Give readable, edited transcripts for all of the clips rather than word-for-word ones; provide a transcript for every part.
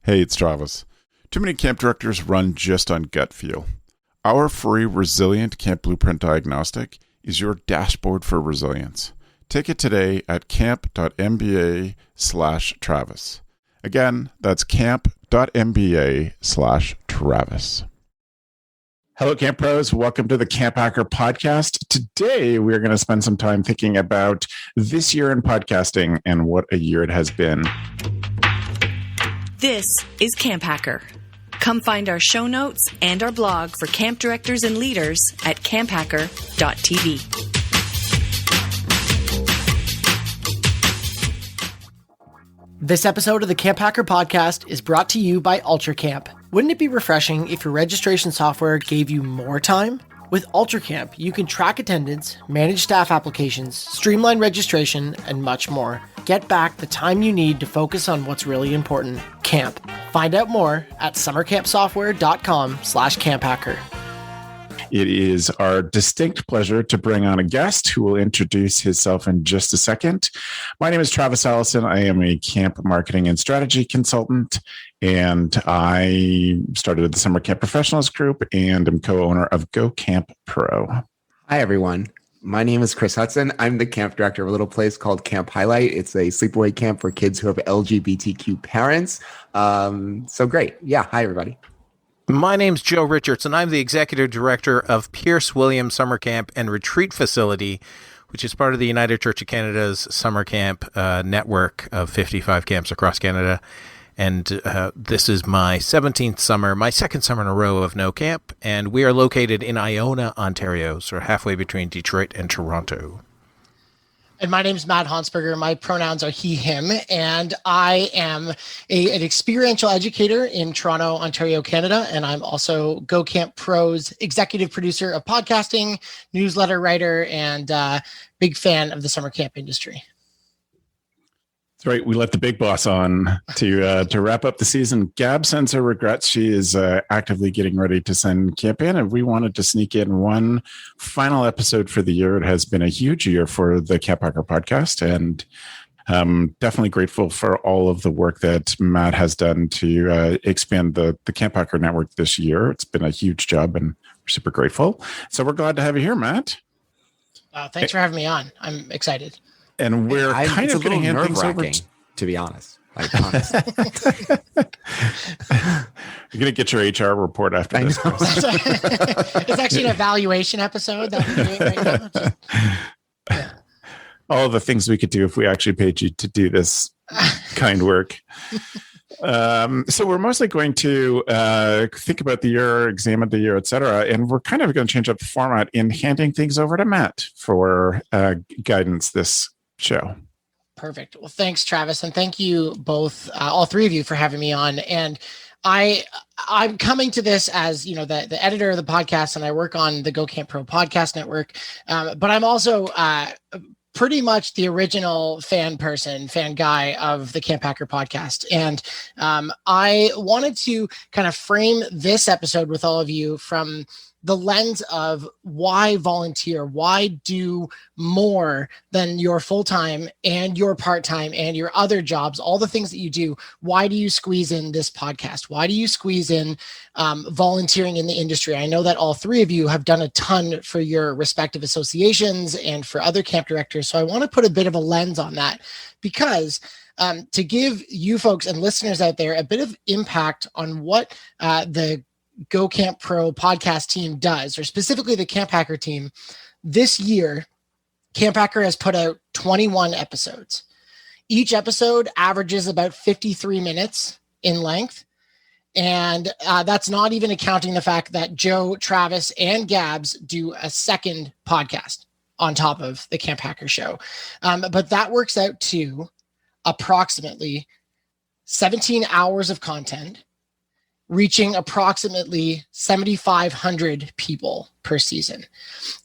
Hey, it's Travis. Too many camp directors run just on gut feel. Our free Resilient Camp Blueprint Diagnostic is your dashboard for resilience. Take it today at camp.mba/Travis. Again, that's camp.mba/Travis. Hello, Camp Pros. Welcome to the CampHacker Podcast. Today, we're going to spend some time thinking about this year in podcasting and what a year it has been. This is CampHacker. Come find our show notes and our blog for camp directors and leaders at camphacker.tv. This episode of the CampHacker Podcast is brought to you by UltraCamp. Wouldn't it be refreshing if your registration software gave you more time? With UltraCamp, you can track attendance, manage staff applications, streamline registration, and much more. Get back the time you need to focus on what's really important, camp. Find out more at summercampsoftware.com/camphacker. It is our distinct pleasure to bring on a guest who will introduce himself in just a second. My name is Travis Allison. I am a camp marketing and strategy consultant, and I started the Summer Camp Professionals Group and am co-owner of Go Camp Pro. Hi, everyone. My name is Chris Hudson. I'm the camp director of a little place called Camp Highlight. It's a sleepaway camp for kids who have LGBTQ parents. So great. Yeah. Hi, everybody. My name's Joe Richards, and I'm the executive director of Pierce Williams Summer Camp and Retreat Facility, which is part of the United Church of Canada's summer camp network of 55 camps across Canada. And this is my 17th summer, my second summer in a row of no camp, and we are located in Iona, Ontario, so halfway between Detroit and Toronto. And my name's Matt Honsberger. My pronouns are he, him, and I am an experiential educator in Toronto, Ontario, Canada, and I'm also Go Camp Pro's executive producer of podcasting, newsletter writer, and big fan of the summer camp industry. That's right. We let the big boss on to wrap up the season. Gab sends her regrets. She is actively getting ready to send camp in, and we wanted to sneak in one final episode for the year. It has been a huge year for the CampHacker Podcast, and definitely grateful for all of the work that Matt has done to expand the CampHacker network this year. It's been a huge job, and we're super grateful. So we're glad to have you here, Matt. Thanks for having me on. I'm excited. And we're kind of going to hand things over to be honest. You're going to get your HR report after this. It's actually an evaluation episode that we're doing right now. All the things we could do if we actually paid you to do this kind work. So we're mostly going to think about the year, examine the year, et cetera. And we're kind of going to change up the format in handing things over to Matt for guidance this show. Perfect. Well, thanks, Travis. And thank you both, all three of you, for having me on. And I'm coming to this as, you know, the editor of the podcast, and I work on the Go Camp Pro podcast network. But I'm also pretty much the original fan guy of the CampHacker Podcast. And I wanted to kind of frame this episode with all of you from the lens of why volunteer, why do more than your full-time and your part-time and your other jobs, all the things that you do. Why do you squeeze in this podcast? Why do you squeeze in volunteering in the industry? I know that all three of you have done a ton for your respective associations and for other camp directors. So I want to put a bit of a lens on that, because to give you folks and listeners out there a bit of impact on what the Go Camp Pro podcast team does, or specifically the CampHacker team. This year, CampHacker has put out 21 episodes. Each episode averages about 53 minutes in length. And that's not even accounting the fact that Joe, Travis, and Gabs do a second podcast on top of the CampHacker show. But that works out to approximately 17 hours of content, reaching approximately 7,500 people per season.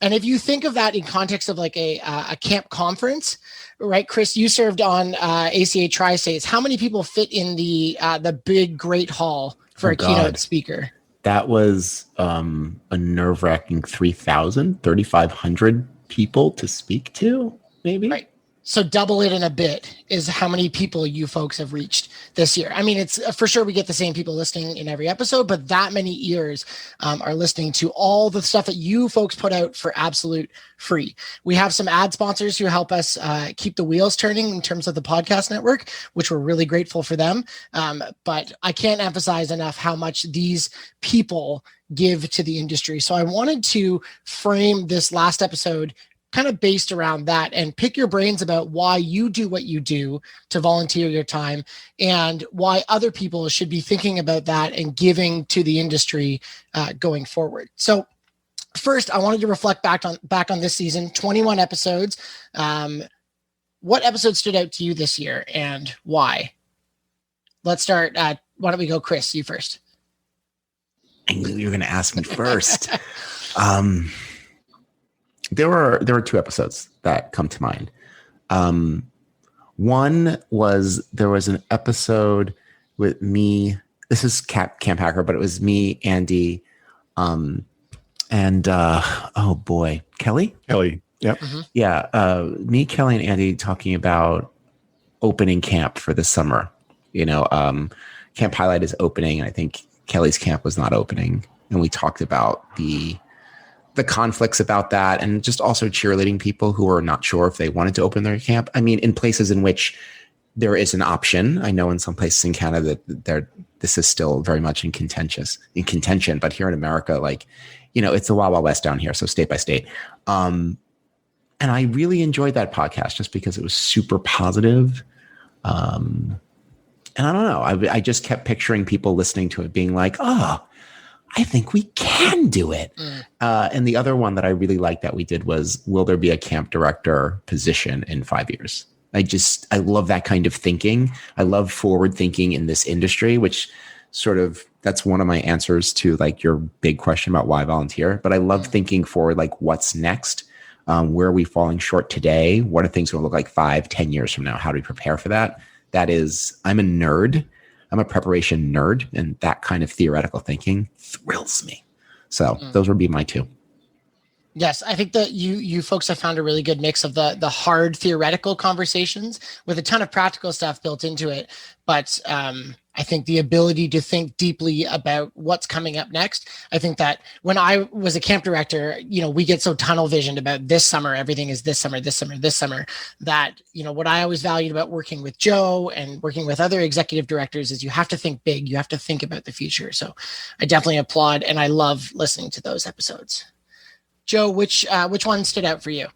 And if you think of that in context of like a camp conference, right, Chris, you served on ACA Tri-States. How many people fit in the big, great hall for a keynote speaker? That was a nerve-wracking 3,500 people to speak to, maybe? Right. So double it in a bit is how many people you folks have reached this year. I mean, it's for sure we get the same people listening in every episode, but that many ears are listening to all the stuff that you folks put out for absolute free. We have some ad sponsors who help us keep the wheels turning in terms of the podcast network, which we're really grateful for them. But I can't emphasize enough how much these people give to the industry. So I wanted to frame this last episode kind of based around that and pick your brains about why you do what you do to volunteer your time and why other people should be thinking about that and giving to the industry going forward. So first, I wanted to reflect back on this season, 21 episodes. What episode stood out to you this year and why? Let's start. Why don't we go, Chris, you first? I knew you were going to ask me first. There were two episodes that come to mind. One was there was an episode with me. This is CampHacker, but it was me, Andy, and oh boy, Kelly. Yep. Mm-hmm. Yeah, me, Kelly, and Andy talking about opening camp for this summer. Camp Highlight is opening, and I think Kelly's camp was not opening, and we talked about the conflicts about that, and just also cheerleading people who are not sure if they wanted to open their camp. I mean, in places in which there is an option. I know in some places in Canada that this is still very much in contention, but here in America, it's the Wild Wild West down here, so state by state. And I really enjoyed that podcast just because it was super positive. And I don't know, I just kept picturing people listening to it being like, oh, I think we can do it. And the other one that I really liked that we did was, will there be a camp director position in 5 years? I love that kind of thinking. I love forward thinking in this industry, which sort of, that's one of my answers to your big question about why volunteer. But I love thinking forward, what's next? Where are we falling short today? What are things going to look like 5-10 years from now? How do we prepare for that? That is, I'm a nerd. I'm a preparation nerd, and that kind of theoretical thinking thrills me. So those would be my two. Yes, I think that you folks have found a really good mix of the hard theoretical conversations with a ton of practical stuff built into it. But I think the ability to think deeply about what's coming up next. I think that when I was a camp director, we get so tunnel visioned about this summer, everything is this summer, that, what I always valued about working with Joe and working with other executive directors is you have to think big, you have to think about the future. So I definitely applaud, and I love listening to those episodes. Joe, which one stood out for you?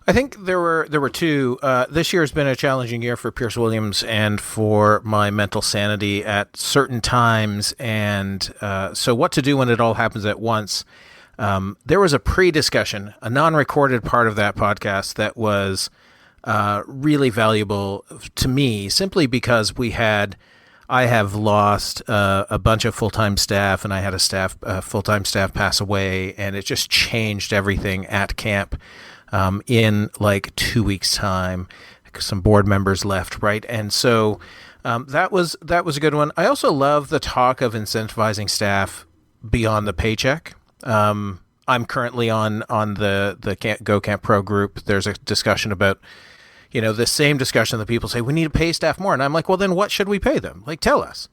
I think there were two. This year has been a challenging year for Pierce Williams and for my mental sanity at certain times. And so what to do when it all happens at once. There was a pre-discussion, a non-recorded part of that podcast that was really valuable to me, simply because I have lost a bunch of full-time staff, and I had a full-time staff pass away, and it just changed everything at camp in 2 weeks' time. Some board members left, right? And so that was a good one. I also love the talk of incentivizing staff beyond the paycheck. I'm currently on the Go Camp Pro group. There's a discussion about the same discussion that people say, we need to pay staff more. And I'm like, well, then what should we pay them? Tell us.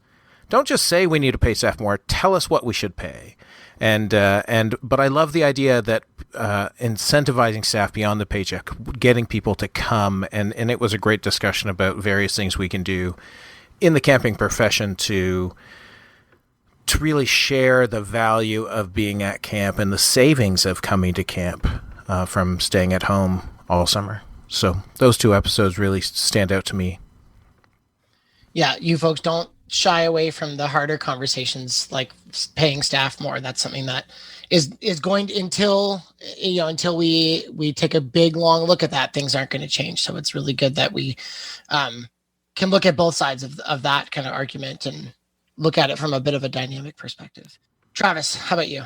Don't just say we need to pay staff more. Tell us what we should pay. But I love the idea that incentivizing staff beyond the paycheck, getting people to come. And it was a great discussion about various things we can do in the camping profession to really share the value of being at camp and the savings of coming to camp from staying at home all summer. So those two episodes really stand out to me. Yeah, you folks don't shy away from the harder conversations like paying staff more. That's something that is going to, until we take a big long look at that, things aren't going to change. So it's really good that we can look at both sides of that kind of argument and look at it from a bit of a dynamic perspective. Travis, how about you?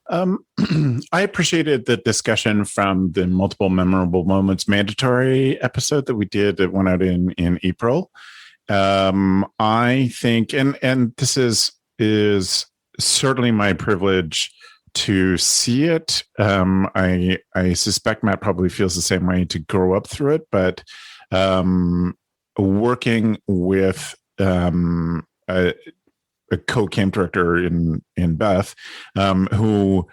I appreciated the discussion from the multiple memorable moments mandatory episode that we did that went out in April. I think, and this is certainly my privilege to see it. I suspect Matt probably feels the same way, to grow up through it, but working with a co-camp director in Beth, who,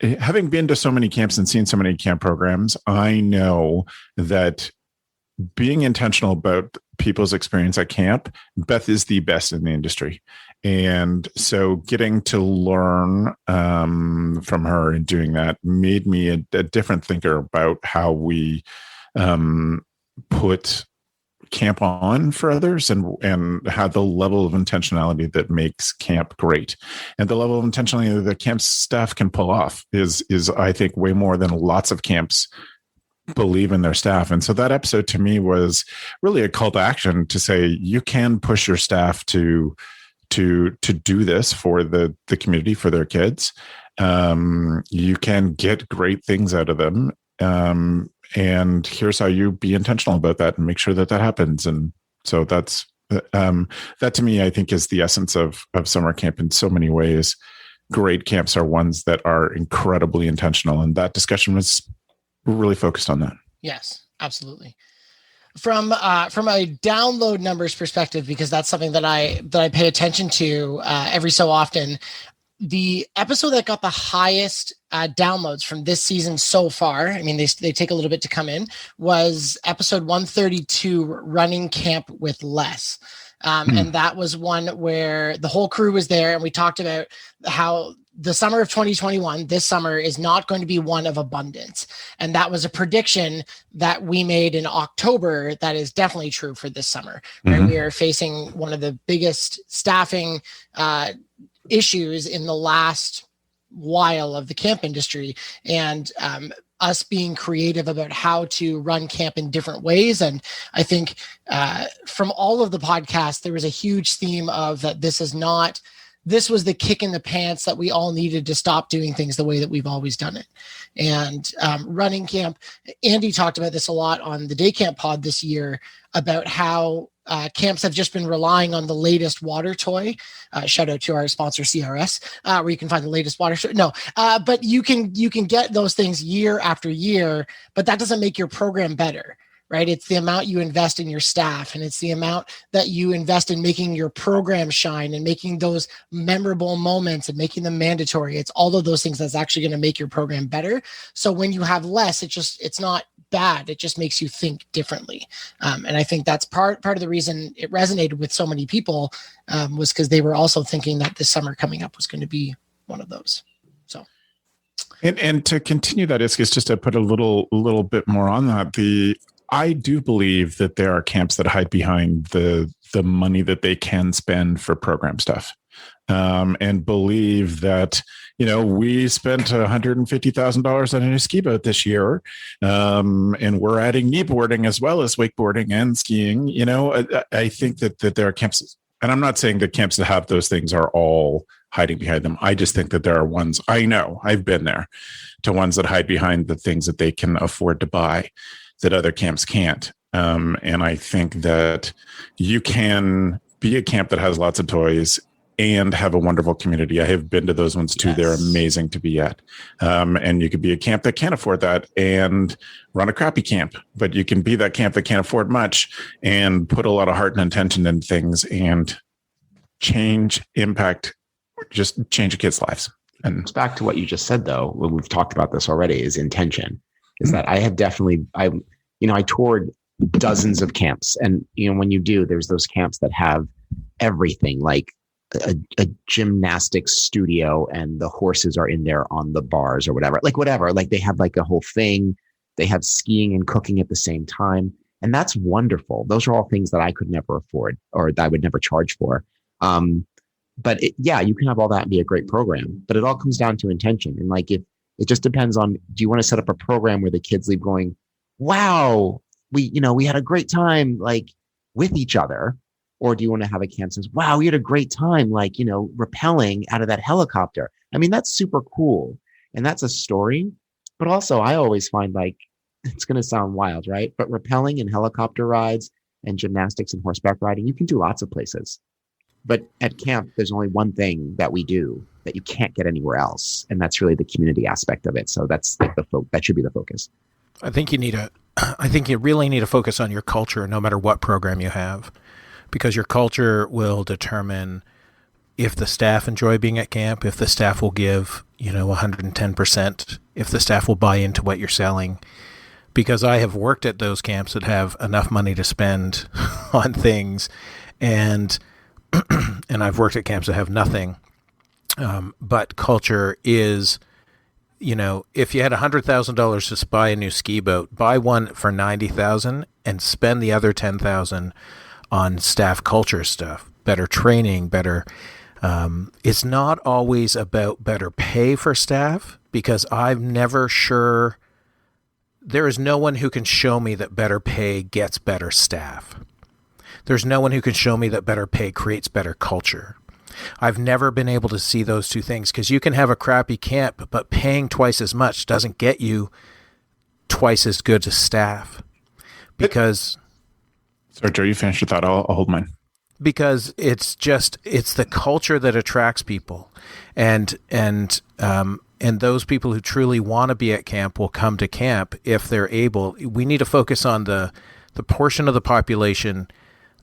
having been to so many camps and seen so many camp programs, I know that being intentional about people's experience at camp, Beth is the best in the industry. And so getting to learn from her and doing that made me a different thinker about how we put camp on for others, and how the level of intentionality that makes camp great, and the level of intentionality that camp staff can pull off is I think way more than lots of camps believe in their staff. And so that episode to me was really a call to action to say, you can push your staff to do this for the community, for their kids. You can get great things out of them. And here's how you be intentional about that and make sure that happens. And so that to me, I think, is the essence of summer camp in so many ways. Great camps are ones that are incredibly intentional. And that discussion was really focused on that. Yes, absolutely. From a download numbers perspective, because that's something that I pay attention to every so often, the episode that got the highest downloads from this season so far, I mean, they take a little bit to come in, was episode 132, Running Camp with Less. And that was one where the whole crew was there, and we talked about how the summer of 2021, this summer, is not going to be one of abundance. And that was a prediction that we made in October that is definitely true for this summer. Right? We are facing one of the biggest staffing issues in the last while of the camp industry, and us being creative about how to run camp in different ways. And I think from all of the podcasts, there was a huge theme of that this was the kick in the pants that we all needed to stop doing things the way that we've always done it. And running camp, Andy talked about this a lot on the Day Camp pod this year, about how camps have just been relying on the latest water toy. Shout out to our sponsor CRS, where you can find the latest water toy. No, but you can get those things year after year, but that doesn't make your program better. Right? It's the amount you invest in your staff, and it's the amount that you invest in making your program shine and making those memorable moments and making them mandatory. It's all of those things that's actually going to make your program better. So when you have less, it's not bad. It just makes you think differently. And I think that's part of the reason it resonated with so many people, was because they were also thinking that this summer coming up was going to be one of those. So. And to continue that, is just to put a little bit more on that, I do believe that there are camps that hide behind the money that they can spend for program stuff, and believe that, we spent $150,000 on a new ski boat this year, and we're adding kneeboarding as well as wakeboarding and skiing. I think that there are camps, and I'm not saying that camps that have those things are all hiding behind them. I just think that there are ones, I know, I've been there, to ones that hide behind the things that they can afford to buy that other camps can't. And I think that you can be a camp that has lots of toys and have a wonderful community. I have been to those ones too. Yes. They're amazing to be at. And you could be a camp that can't afford that and run a crappy camp, but you can be that camp that can't afford much and put a lot of heart and intention in things and just change a kid's lives. And it's back to what you just said, though, when we've talked about this already, is intention. Is that I toured dozens of camps, and when you do, there's those camps that have everything, like a gymnastics studio, and the horses are in there on the bars or whatever, like they have like a whole thing. They have skiing and cooking at the same time, and that's wonderful. Those are all things that I could never afford, or that I would never charge for. But you can have all that and be a great program, but it all comes down to intention. And like, it just depends on, do you want to set up a program where the kids leave going, wow, we had a great time, like, with each other? Or do you want to have a camp that says, wow, we had a great time, like, rappelling out of that helicopter? I mean, that's super cool. And that's a story. But also, I always find, like, it's going to sound wild, right? But rappelling and helicopter rides and gymnastics and horseback riding, you can do lots of places. But at camp, there's only one thing that we do that you can't get anywhere else, and that's really the community aspect of it. So that's like that should be the focus. I think you really need to focus on your culture, no matter what program you have, because your culture will determine if the staff enjoy being at camp, if the staff will give 110%, if the staff will buy into what you're selling. Because I have worked at those camps that have enough money to spend on things, and I've worked at camps that have nothing. But culture is, if you had $100,000 to buy a new ski boat, buy one for $90,000 and spend the other $10,000 on staff culture stuff, better training, better. It's not always about better pay for staff, because I'm never sure. There is no one who can show me that better pay gets better staff. There's no one who can show me that better pay creates better culture. I've never been able to see those two things, because you can have a crappy camp, but paying twice as much doesn't get you twice as good as staff. Because... Sorry, Joe, you finished your thought. I'll hold mine. Because it's the culture that attracts people. And those people who truly want to be at camp will come to camp if they're able. We need to focus on the portion of the population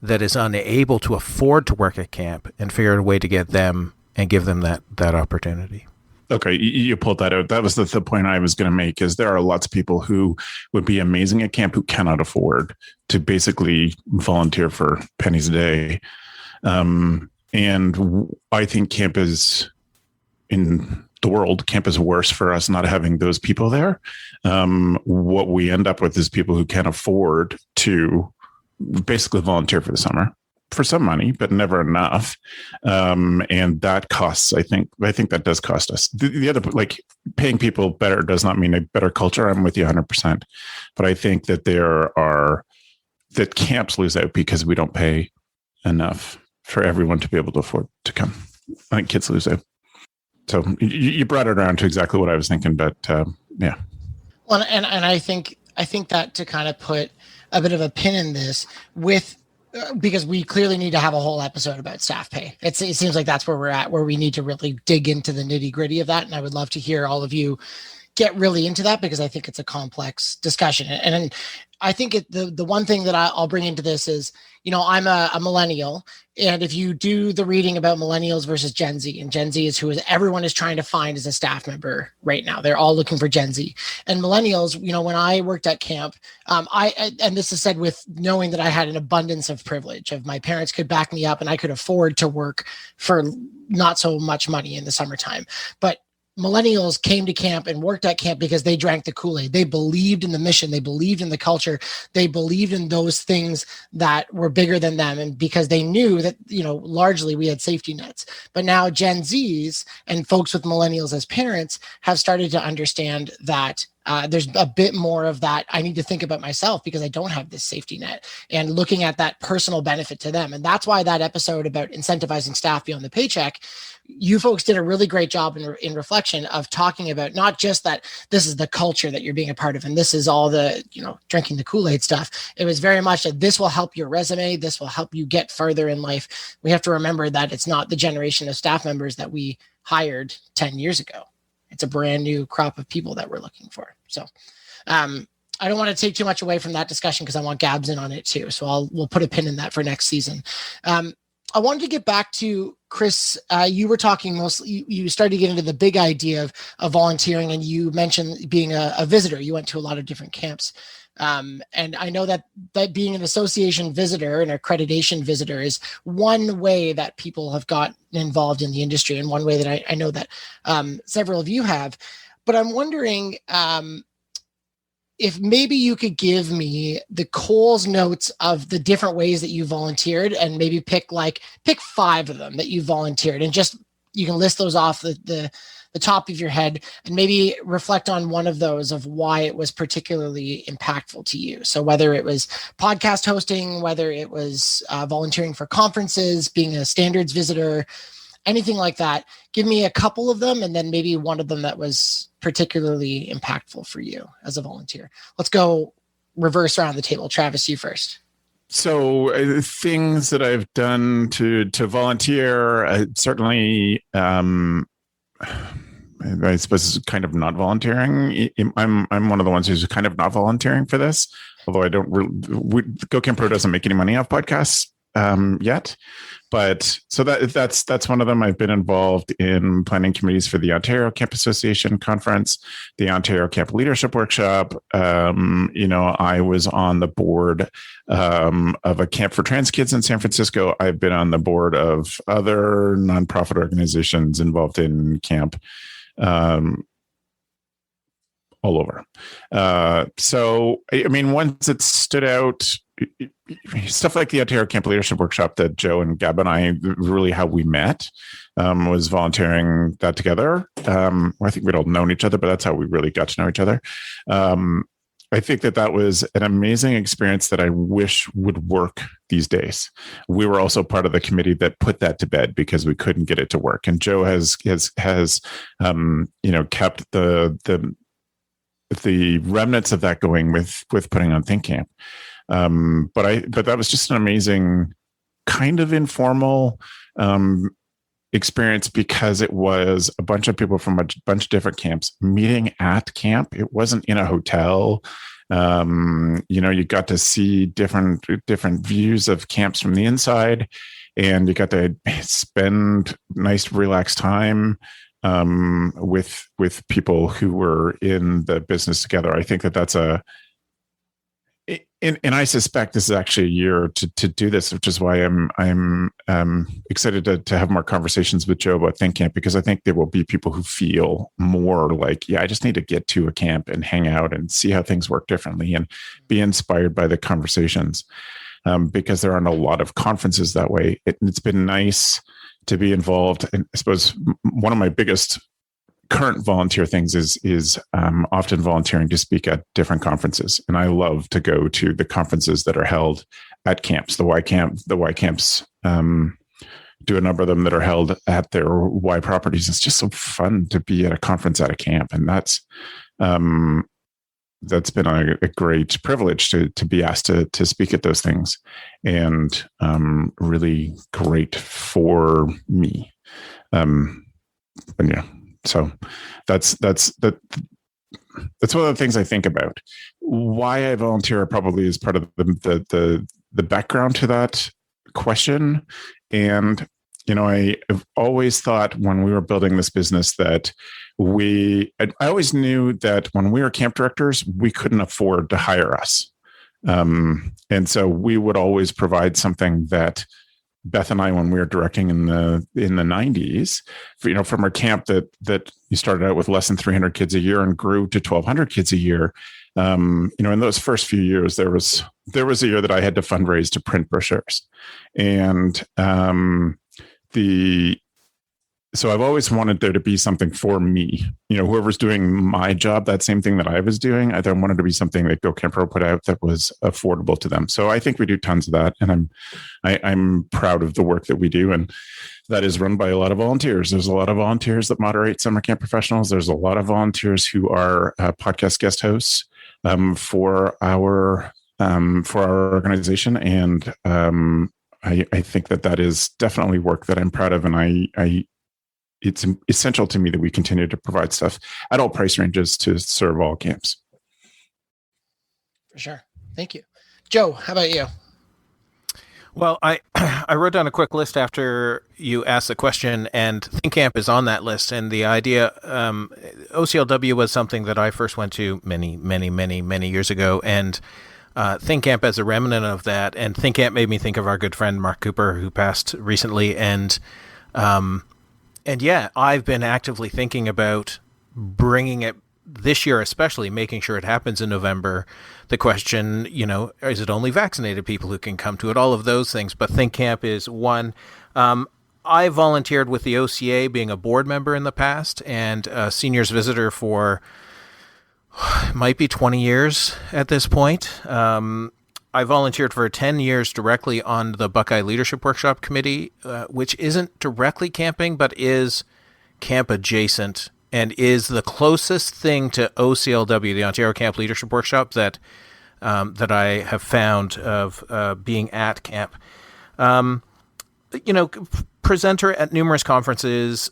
that is unable to afford to work at camp and figure out a way to get them and give them that opportunity. Okay, you pulled that out. That was the point I was going to make, is there are lots of people who would be amazing at camp who cannot afford to basically volunteer for pennies a day. And I think camp is, in the world, camp is worse for us not having those people there. What we end up with is people who can't afford to basically volunteer for the summer for some money, but never enough. And that costs, I think that does cost us. The other, like, paying people better does not mean a better culture. I'm with you 100%. But I think that that camps lose out because we don't pay enough for everyone to be able to afford to come. I think kids lose out. So you brought it around to exactly what I was thinking, but yeah. Well, and I think that to kind of put a bit of a pin in this because we clearly need to have a whole episode about staff pay. It seems like that's where we're at, where we need to really dig into the nitty gritty of that. And I would love to hear all of you get really into that, because I think it's a complex discussion. And I think the one thing that I'll bring into this is, I'm a millennial, and if you do the reading about millennials versus Gen Z, and Gen Z is who everyone is trying to find as a staff member right now. They're all looking for Gen Z. And millennials, when I worked at camp, and this is said with knowing that I had an abundance of privilege, of my parents could back me up and I could afford to work for not so much money in the summertime. But millennials came to camp and worked at camp because they drank the Kool-Aid. They believed in the mission. They believed in the culture. They believed in those things that were bigger than them. And because they knew that, largely we had safety nets. But now Gen Zs and folks with millennials as parents have started to understand that there's a bit more of that. I need to think about myself because I don't have this safety net, and looking at that personal benefit to them. And that's why that episode about incentivizing staff beyond the paycheck, you folks did a really great job in reflection of talking about not just that this is the culture that you're being a part of, and this is all the, drinking the Kool-Aid stuff. It was very much that this will help your resume. This will help you get further in life. We have to remember that it's not the generation of staff members that we hired 10 years ago. It's a brand new crop of people that we're looking for. So I don't want to take too much away from that discussion because I want Gabs in on it too. So we'll put a pin in that for next season. I wanted to get back to Chris. You were talking mostly, you started to get into the big idea of volunteering, and you mentioned being a visitor. You went to a lot of different camps. And I know that being an association visitor, an accreditation visitor, is one way that people have got involved in the industry, and one way that I know that several of you have. But I'm wondering if maybe you could give me the Coles notes of the different ways that you volunteered, and maybe pick 5 of them that you volunteered, and just you can list those off the top of your head, and maybe reflect on one of those of why it was particularly impactful to you. So whether it was podcast hosting, whether it was volunteering for conferences, being a standards visitor, anything like that, give me a couple of them, and then maybe one of them that was particularly impactful for you as a volunteer. Let's go reverse around the table. Travis, you first. Things that I've done to volunteer, certainly, I suppose it's kind of not volunteering. I'm one of the ones who's kind of not volunteering for this, although I don't Go Camp Pro doesn't make any money off podcasts yet. But so that's one of them. I've been involved in planning committees for the Ontario Camp Association conference, the Ontario Camp Leadership Workshop. I was on the board of a camp for trans kids in San Francisco. I've been on the board of other nonprofit organizations involved in camp all over. Ones that stood out, stuff like the Ontario Camp Leadership Workshop that Joe and Gab and I, really how we met, was volunteering that together. I think we'd all known each other, but that's how we really got to know each other. I think that was an amazing experience that I wish would work these days. We were also part of the committee that put that to bed because we couldn't get it to work. And Joe has kept the remnants of that going with putting on Think Camp. But that was just an amazing kind of informal experience because it was a bunch of people from a bunch of different camps meeting at camp. It wasn't in a hotel. You got to see different views of camps from the inside, and you got to spend nice, relaxed time with people who were in the business together. I think that's and I suspect this is actually a year to do this, which is why I'm excited to have more conversations with Joe about Think Camp, because I think there will be people who feel more like, I just need to get to a camp and hang out and see how things work differently and be inspired by the conversations, because there aren't a lot of conferences that way. It's been nice to be involved. And I suppose one of my biggest current volunteer things is often volunteering to speak at different conferences. And I love to go to the conferences that are held at camps. The Y camps do a number of them that are held at their Y properties. It's just so fun to be at a conference at a camp. And that's been a great privilege to be asked to speak at those things, and really great for me. So that's one of the things I think about. Why I volunteer probably is part of the background to that question. And, I've always thought when we were building this business that I always knew that when we were camp directors, we couldn't afford to hire us. And so we would always provide something that Beth and I, when we were directing in the 90s, from our camp that you started out with less than 300 kids a year and grew to 1,200 kids a year. In those first few years, there was a year that I had to fundraise to print brochures, and so I've always wanted there to be something for me. Whoever's doing my job, that same thing that I was doing, I then wanted to be something that Go Camp Pro put out that was affordable to them. So I think we do tons of that, and I'm proud of the work that we do, and that is run by a lot of volunteers. There's a lot of volunteers that moderate summer camp professionals. There's a lot of volunteers who are podcast guest hosts for our organization, and I think that is definitely work that I'm proud of, and it's essential to me that we continue to provide stuff at all price ranges to serve all camps. For sure. Thank you. Joe, how about you? Well, I wrote down a quick list after you asked the question, and Think Camp is on that list. And the idea, OCLW was something that I first went to many years ago, and Think Camp as a remnant of that. And Think Camp made me think of our good friend Mark Cooper, who passed recently, and I've been actively thinking about bringing it this year, especially making sure it happens in November. The question, is it only vaccinated people who can come to it? All of those things. But Think Camp is one. I volunteered with the OCA, being a board member in the past, and a seniors visitor for might be 20 years at this point. I volunteered for 10 years directly on the Buckeye Leadership Workshop Committee, which isn't directly camping, but is camp adjacent and is the closest thing to OCLW, the Ontario Camp Leadership Workshop, that that I have found of being at camp. Presenter at numerous conferences,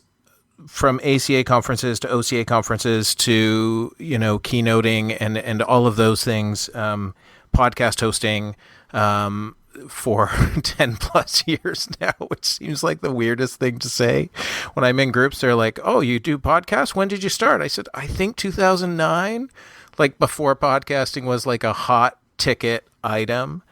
from ACA conferences to OCA conferences to, keynoting and all of those things, podcast hosting for 10 plus years now, which seems like the weirdest thing to say. When I'm in groups, they're like, "Oh, you do podcasts? When did you start?" I said, "I think 2009, like before podcasting was like a hot ticket item."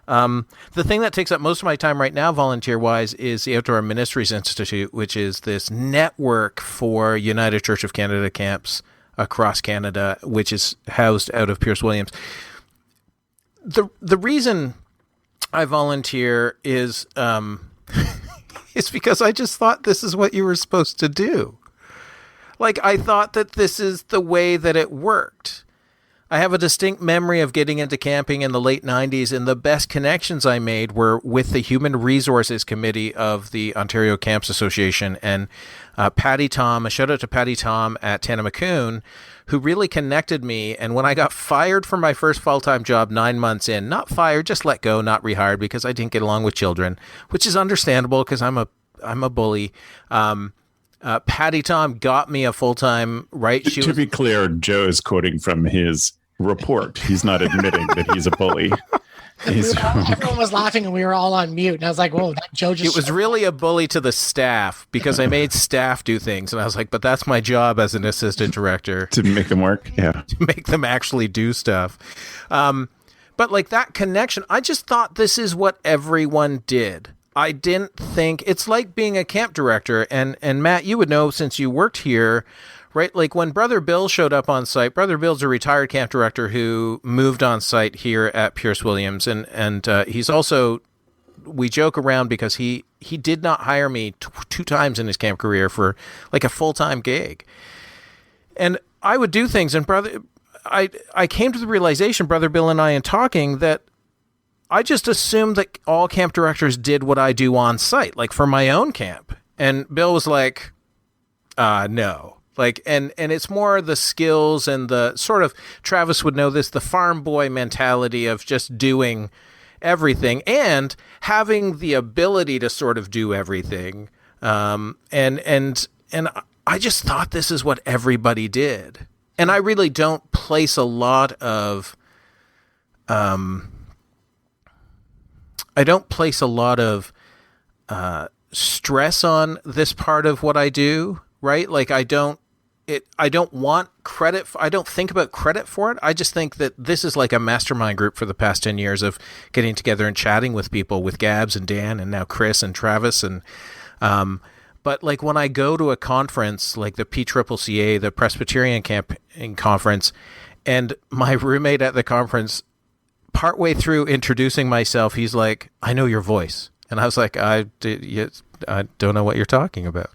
The thing that takes up most of my time right now, volunteer-wise, is the Outdoor Ministries Institute, which is this network for United Church of Canada camps across Canada, which is housed out of Pierce Williams. The reason I volunteer is is because I just thought this is what you were supposed to do. Like, I thought that this is the way that it worked. I have a distinct memory of getting into camping in the late 90s, and the best connections I made were with the Human Resources Committee of the Ontario Camps Association. And Patty Tom, a shout out to Patty Tom at Tanamacoon, who really connected me. And when I got fired from my first full-time job 9 months in, not fired, just let go, not rehired, because I didn't get along with children, which is understandable because I'm a bully. Patty Tom got me a full-time, right? To be clear, Joe is quoting from his report. He's not admitting that he's a bully. Everyone was laughing and we were all on mute. And I was like, whoa, that Joe just... It was really a bully to the staff because I made staff do things. And I was like, but that's my job as an assistant director. To make them work? Yeah. To make them actually do stuff. But like that connection, I just thought this is what everyone did. I didn't think it's like being a camp director. And Matt, you would know since you worked here, right? Like when Brother Bill showed up on site, Brother Bill's a retired camp director who moved on site here at Pierce Williams. And he's also, we joke around because he did not hire me two times in his camp career for like a full-time gig. And I would do things, and I came to the realization, Brother Bill and I, in talking, that I just assumed that all camp directors did what I do on site, like for my own camp. And Bill was like, no. Like, and it's more the skills and the sort of, Travis would know this, the farm boy mentality of just doing everything and having the ability to sort of do everything. And I just thought this is what everybody did. And I really don't place a lot of, stress on this part of what I do, right? Like I don't want credit. I don't think about credit for it. I just think that this is like a mastermind group for the past 10 years of getting together and chatting with people, with Gabs and Dan and now Chris and Travis. And, but like when I go to a conference like the PCCCA, the Presbyterian Camping Conference, and my roommate at the conference, partway through introducing myself, he's like, "I know your voice." And I was like, I don't know what you're talking about.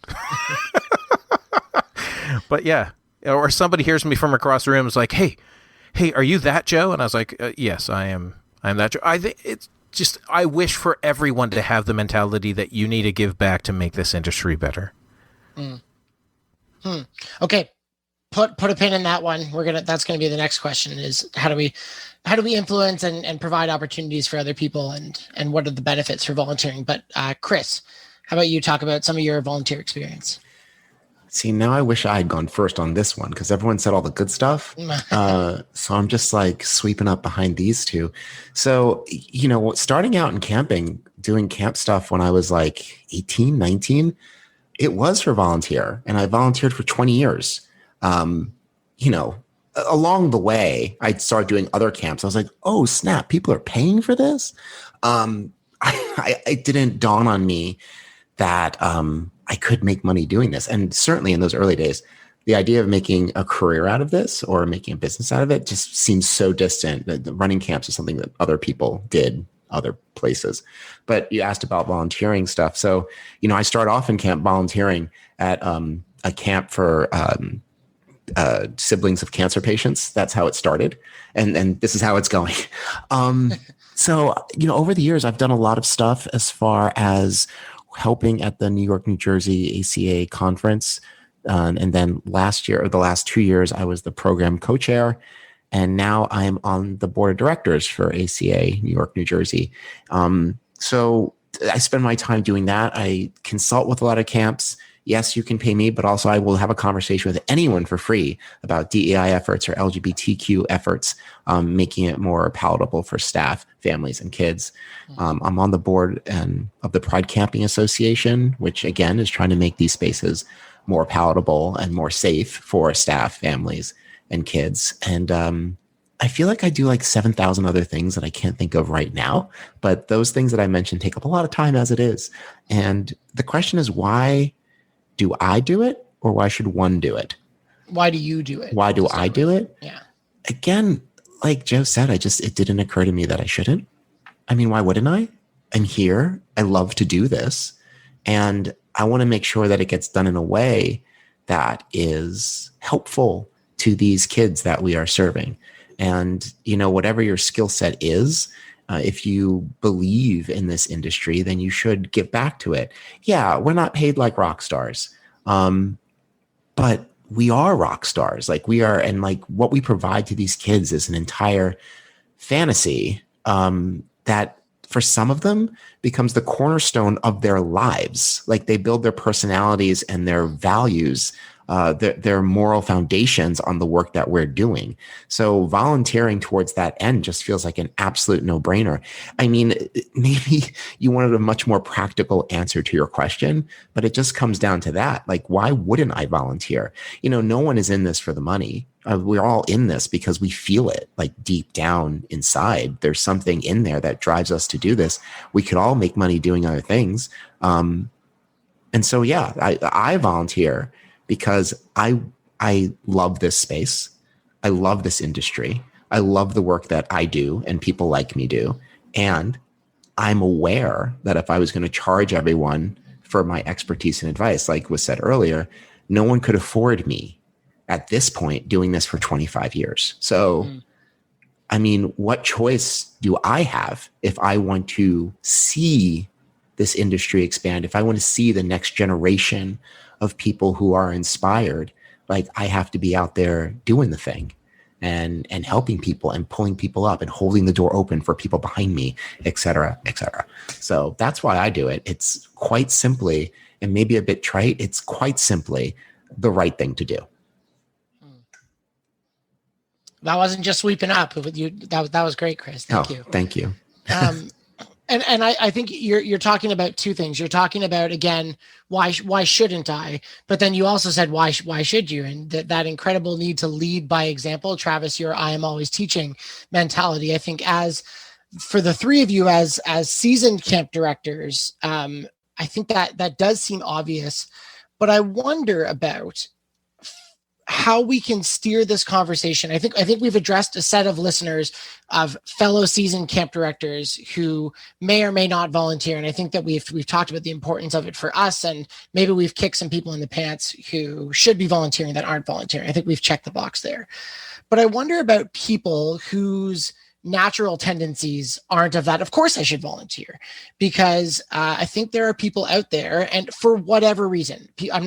But yeah, or somebody hears me from across the room, is like, hey, are you that Joe? And I was like, yes, I am. I'm that Joe. I think it's just, I wish for everyone to have the mentality that you need to give back to make this industry better. Okay. Put a pin in that one. That's going to be the next question, is how do we influence and provide opportunities for other people, and what are the benefits for volunteering? But Chris, how about you talk about some of your volunteer experience? See, now I wish I had gone first on this one because everyone said all the good stuff. So I'm just like sweeping up behind these two. So, starting out in camping, doing camp stuff when I was like 18, 19, it was for volunteer. And I volunteered for 20 years. Along the way, I started doing other camps. I was like, oh, snap, people are paying for this? It didn't dawn on me that I could make money doing this. And certainly in those early days, the idea of making a career out of this or making a business out of it just seems so distant. The running camps is something that other people did other places. But you asked about volunteering stuff. So, I started off in camp volunteering at a camp for siblings of cancer patients. That's how it started. And this is how it's going. So, over the years, I've done a lot of stuff as far as helping at the New York, New Jersey ACA conference. And then last year, or the last 2 years, I was the program co-chair. And now I'm on the board of directors for ACA, New York, New Jersey. So I spend my time doing that. I consult with a lot of camps. Yes, you can pay me, but also I will have a conversation with anyone for free about DEI efforts or LGBTQ efforts, making it more palatable for staff, families, and kids. I'm on the board of the Pride Camping Association, which again is trying to make these spaces more palatable and more safe for staff, families, and kids. And I feel like I do like 7,000 other things that I can't think of right now, but those things that I mentioned take up a lot of time as it is. And the question is, why do I do it, or why should one do it? Why do you do it? Why do I do it? Yeah. Again, like Joe said, it didn't occur to me that I shouldn't. I mean, why wouldn't I? I'm here. I love to do this. And I want to make sure that it gets done in a way that is helpful to these kids that we are serving. And, whatever your skill set is, if you believe in this industry, then you should give back to it. Yeah, we're not paid like rock stars, but we are rock stars. Like we are, and like what we provide to these kids is an entire fantasy that for some of them becomes the cornerstone of their lives. Like they build their personalities and their values, their moral foundations on the work that we're doing. So volunteering towards that end just feels like an absolute no-brainer. I mean, maybe you wanted a much more practical answer to your question, but it just comes down to that. Like, why wouldn't I volunteer? No one is in this for the money. We're all in this because we feel it like deep down inside. There's something in there that drives us to do this. We could all make money doing other things. And so, yeah, I volunteer because I love this space. I love this industry. I love the work that I do and people like me do. And I'm aware that if I was going to charge everyone for my expertise and advice, like was said earlier, no one could afford me at this point doing this for 25 years. So, I mean, what choice do I have if I want to see this industry expand, if I want to see the next generation of people who are inspired? Like, I have to be out there doing the thing and helping people and pulling people up and holding the door open for people behind me, et cetera, et cetera. So that's why I do it. It's quite simply, and maybe a bit trite, it's quite simply the right thing to do. That wasn't just sweeping up. That was great, Chris. Thank you. Thank you. And I think you're talking about two things. You're talking about, again, why shouldn't I? But then you also said why should you? And that incredible need to lead by example. Travis, your I am always teaching mentality. I think as for the three of you as seasoned camp directors, I think that does seem obvious. But I wonder about how we can steer this conversation. I think we've addressed a set of listeners of fellow seasoned camp directors who may or may not volunteer. And I think that we've talked about the importance of it for us, and maybe we've kicked some people in the pants who should be volunteering that aren't volunteering. I think we've checked the box there. But I wonder about people whose natural tendencies aren't of that. Of course I should volunteer, because I think there are people out there, and for whatever reason, I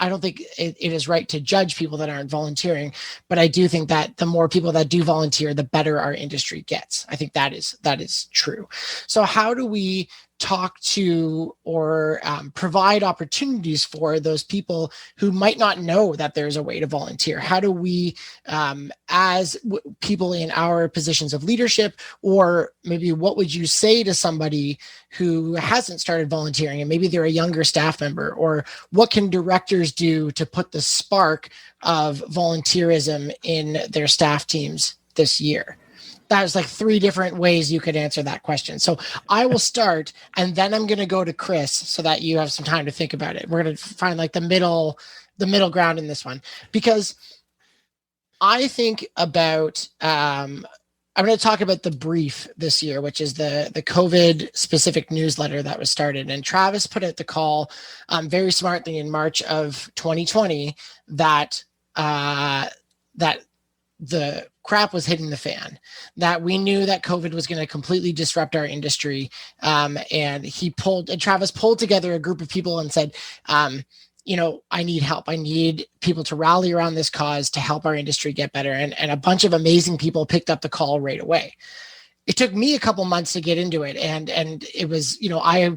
don't think it is right to judge people that aren't volunteering, but I do think that the more people that do volunteer, the better our industry gets. I think that is true. So how do we talk to or provide opportunities for those people who might not know that there's a way to volunteer? How do we, as people in our positions of leadership, or maybe what would you say to somebody who hasn't started volunteering and maybe they're a younger staff member, or what can directors do to put the spark of volunteerism in their staff teams this year? There's like three different ways you could answer that question. So I will start, and then I'm going to go to Chris so that you have some time to think about it. We're going to find like the middle ground in this one, because I think about, I'm going to talk about the brief this year, which is the COVID specific newsletter that was started. And Travis put out the call very smartly in March of 2020 that the crap was hitting the fan, that we knew that COVID was going to completely disrupt our industry. And Travis pulled together a group of people and said, I need help. I need people to rally around this cause to help our industry get better. And a bunch of amazing people picked up the call right away. It took me a couple months to get into it. And it was, I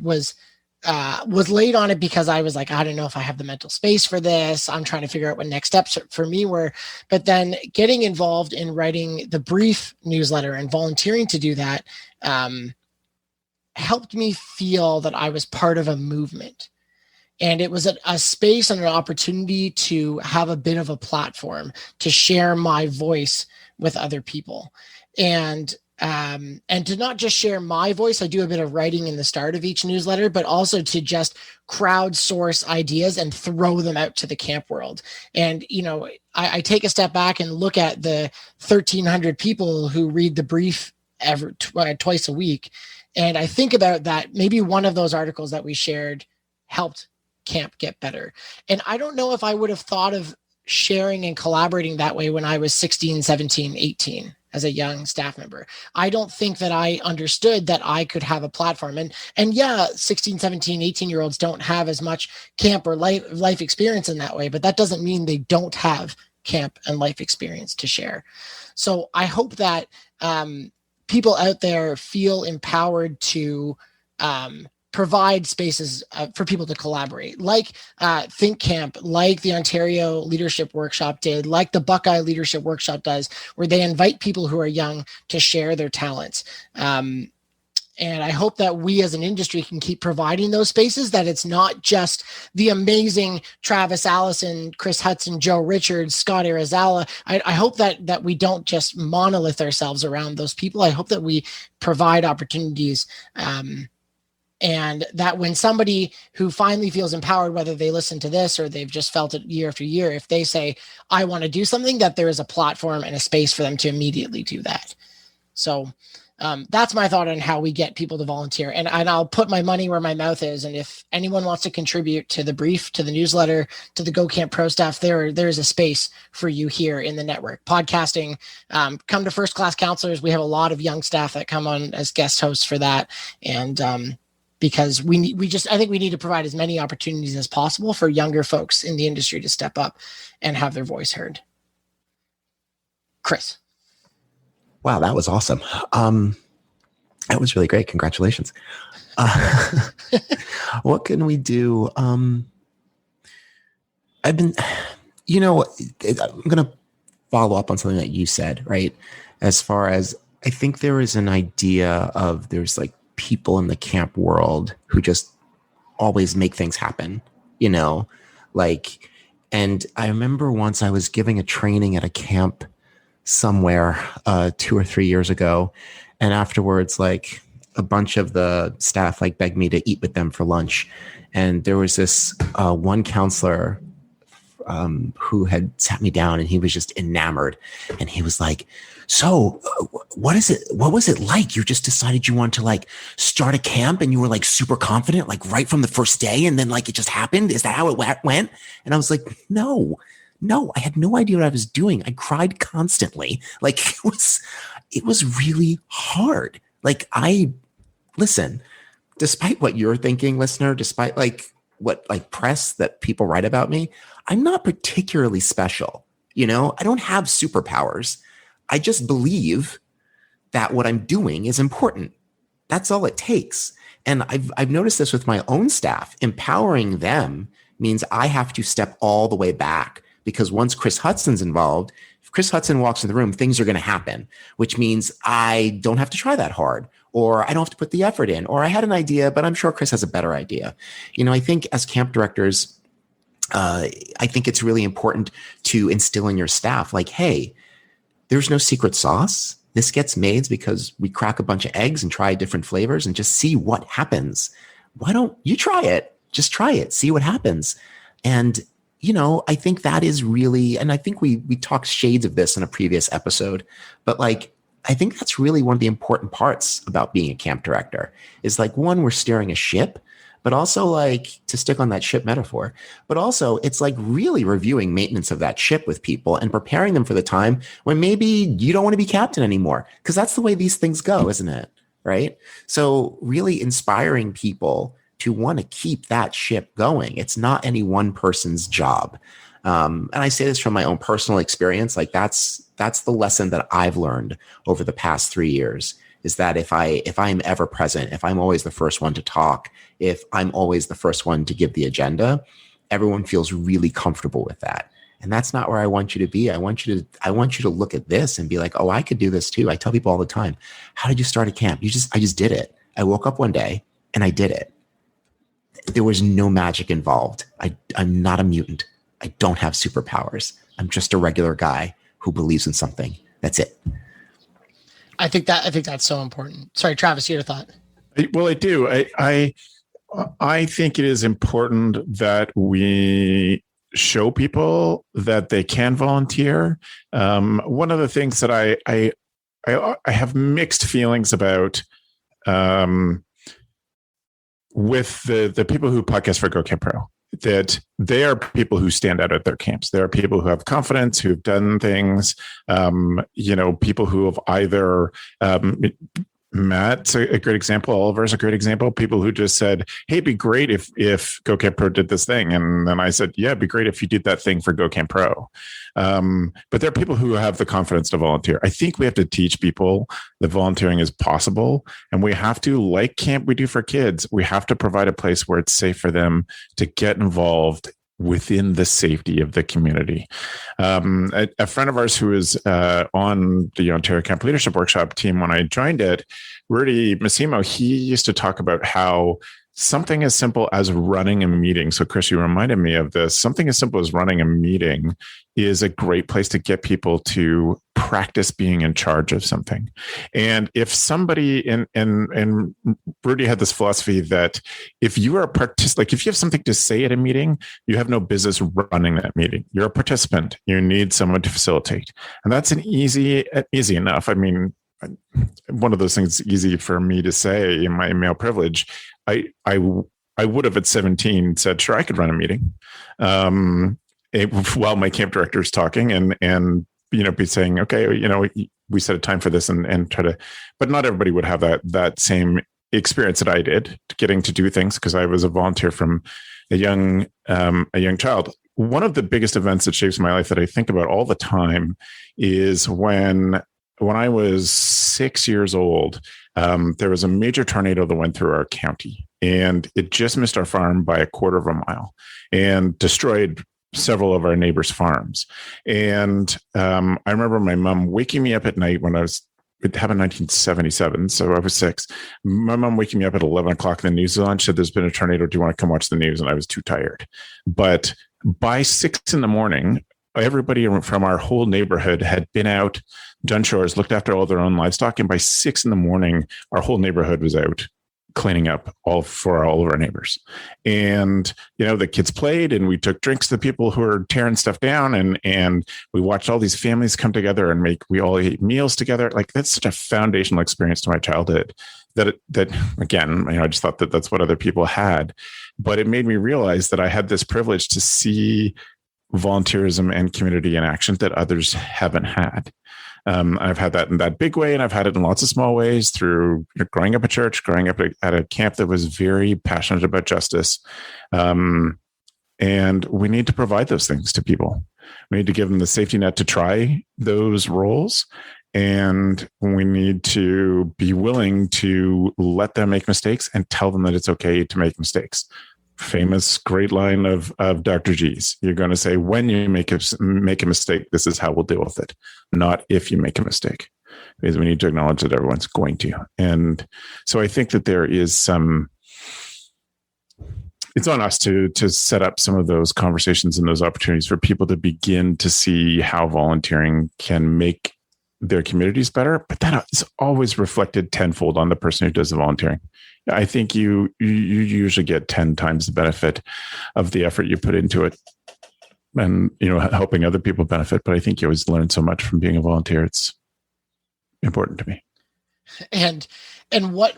was late on it because I was like, I don't know if I have the mental space for this. I'm trying to figure out what next steps for me were. But then getting involved in writing the brief newsletter and volunteering to do that helped me feel that I was part of a movement. And it was a space and an opportunity to have a bit of a platform to share my voice with other people. And to not just share my voice, I do a bit of writing in the start of each newsletter, but also to just crowdsource ideas and throw them out to the camp world. And, I take a step back and look at the 1,300 people who read the brief twice a week. And I think about that. Maybe one of those articles that we shared helped camp get better. And I don't know if I would have thought of sharing and collaborating that way when I was 16, 17, 18 as a young staff member. I don't think that I understood that I could have a platform. And yeah, 16, 17, 18-year-olds don't have as much camp or life experience in that way, but that doesn't mean they don't have camp and life experience to share. So I hope that people out there feel empowered to provide spaces for people to collaborate, like Think Camp, like the Ontario Leadership Workshop did, like the Buckeye Leadership Workshop does, where they invite people who are young to share their talents. And I hope that we as an industry can keep providing those spaces, that it's not just the amazing Travis Allison, Chris Hudson, Joe Richards, Scott Arizala. I hope that we don't just monolith ourselves around those people. I hope that we provide opportunities, and that when somebody who finally feels empowered, whether they listen to this or they've just felt it year after year, if they say, I want to do something, that there is a platform and a space for them to immediately do that. So that's my thought on how we get people to volunteer. And I'll put my money where my mouth is. And if anyone wants to contribute to the brief, to the newsletter, to the Go Camp Pro staff, there is a space for you here in the network. Podcasting, come to First Class Counselors. We have a lot of young staff that come on as guest hosts for that. And because I think we need to provide as many opportunities as possible for younger folks in the industry to step up and have their voice heard. Chris. Wow, that was awesome. That was really great. Congratulations. What can we do? I'm going to follow up on something that you said, right? As far as, I think there is an idea of there's like people in the camp world who just always make things happen, and I remember once I was giving a training at a camp somewhere 2 or 3 years ago, and afterwards like a bunch of the staff like begged me to eat with them for lunch, and there was this one counselor who had sat me down, and he was just enamored, and he was like, so what was it like? You just decided you wanted to like start a camp, and you were like super confident, like right from the first day, and then like it just happened? Is that how it went? And I was like, no, I had no idea what I was doing. I cried constantly. Like it was really hard. Like listen, despite what you're thinking, listener, despite like what like press that people write about me, I'm not particularly special. I don't have superpowers. I just believe that what I'm doing is important. That's all it takes. And I've noticed this with my own staff. Empowering them means I have to step all the way back, because once Chris Hudson's involved, if Chris Hudson walks in the room, things are going to happen, which means I don't have to try that hard, or I don't have to put the effort in, or I had an idea, but I'm sure Chris has a better idea. I think as camp directors, I think it's really important to instill in your staff, like, hey, there's no secret sauce. This gets made because we crack a bunch of eggs and try different flavors and just see what happens. Why don't you try it? Just try it. See what happens. And, I think that is really, and I think we talked shades of this in a previous episode, but like, I think that's really one of the important parts about being a camp director is like, one, we're steering a ship, but also like, to stick on that ship metaphor, but also it's like really reviewing maintenance of that ship with people and preparing them for the time when maybe you don't want to be captain anymore, because that's the way these things go, isn't it? Right? So really inspiring people to want to keep that ship going. It's not any one person's job. And I say this from my own personal experience. Like that's the lesson that I've learned over the past 3 years, is that if I'm ever present, if I'm always the first one to talk, if I'm always the first one to give the agenda, everyone feels really comfortable with that. And that's not where I want you to be. I want you to look at this and be like, oh, I could do this too. I tell people all the time, how did you start a camp? I just did it. I woke up one day and I did it. There was no magic involved. I'm not a mutant. I don't have superpowers. I'm just a regular guy who believes in something. That's it. I think that's so important. Sorry, Travis, you had a thought. Well, I do. I think it is important that we show people that they can volunteer. One of the things that I have mixed feelings about with the people who podcast for Go Camp Pro, that they are people who stand out at their camps. There are people who have confidence, who've done things, people who have either Matt's a great example. Oliver's a great example. People who just said, hey, it'd be great if Go Camp Pro did this thing. And then I said, yeah, it'd be great if you did that thing for Go Camp Pro. But there are people who have the confidence to volunteer. I think we have to teach people that volunteering is possible. And we have to, like camp we do for kids, we have to provide a place where it's safe for them to get involved within the safety of the community. A friend of ours who is on the Ontario Camp Leadership Workshop team when I joined it, Rudy Massimo, he used to talk about how something as simple as running a meeting. So Chris, you reminded me of this. Something as simple as running a meeting is a great place to get people to practice being in charge of something. And if somebody, and Rudy had this philosophy that if you are a participant, like if you have something to say at a meeting, you have no business running that meeting. You're a participant. You need someone to facilitate. And that's an easy enough. I mean, one of those things easy for me to say in my male privilege. I would have at 17 said, sure, I could run a meeting while my camp director is talking and be saying, okay, we set a time for this and try to, but not everybody would have that same experience that I did, getting to do things because I was a volunteer from a young child. One of the biggest events that shapes my life that I think about all the time is when I was 6 years old, there was a major tornado that went through our county, and it just missed our farm by 1/4 of a mile and destroyed several of our neighbors' farms. And I remember my mom waking me up at night when it happened in 1977, so I was 6. My mom waking me up at 11 o'clock, the news was on, said, there's been a tornado, do you want to come watch the news? And I was too tired. But by 6 a.m, everybody from our whole neighborhood had been out, done chores, looked after all their own livestock. And by 6 a.m, our whole neighborhood was out cleaning up all of our neighbors. And, the kids played and we took drinks to the people who were tearing stuff down. And we watched all these families come together and we all ate meals together. Like that's such a foundational experience to my childhood that again, I just thought that that's what other people had, but it made me realize that I had this privilege to see volunteerism and community in action that others haven't had. I've had that in that big way, and I've had it in lots of small ways through growing up at church, growing up at a camp that was very passionate about justice. And we need to provide those things to people. We need to give them the safety net to try those roles. And we need to be willing to let them make mistakes and tell them that it's okay to make mistakes. Famous great line of Dr. G's. You're going to say, when you make a mistake, this is how we'll deal with it, not if you make a mistake, because we need to acknowledge that everyone's going to. And so I think that there is it's on us to set up some of those conversations and those opportunities for people to begin to see how volunteering can make their communities better, but that is always reflected tenfold on the person who does the volunteering. I think you usually get 10 times the benefit of the effort you put into it and, helping other people benefit. But I think you always learn so much from being a volunteer. It's important to me. And what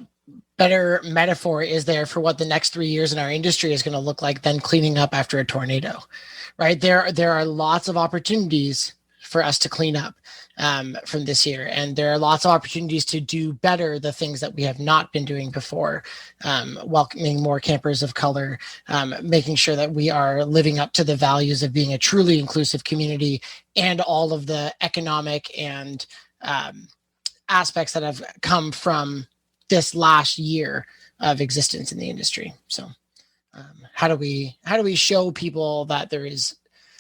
better metaphor is there for what the next 3 years in our industry is going to look like than cleaning up after a tornado, right? There are lots of opportunities for us to clean up from this year. And there are lots of opportunities to do better the things that we have not been doing before, welcoming more campers of color, making sure that we are living up to the values of being a truly inclusive community, and all of the economic and aspects that have come from this last year of existence in the industry. So how do we show people that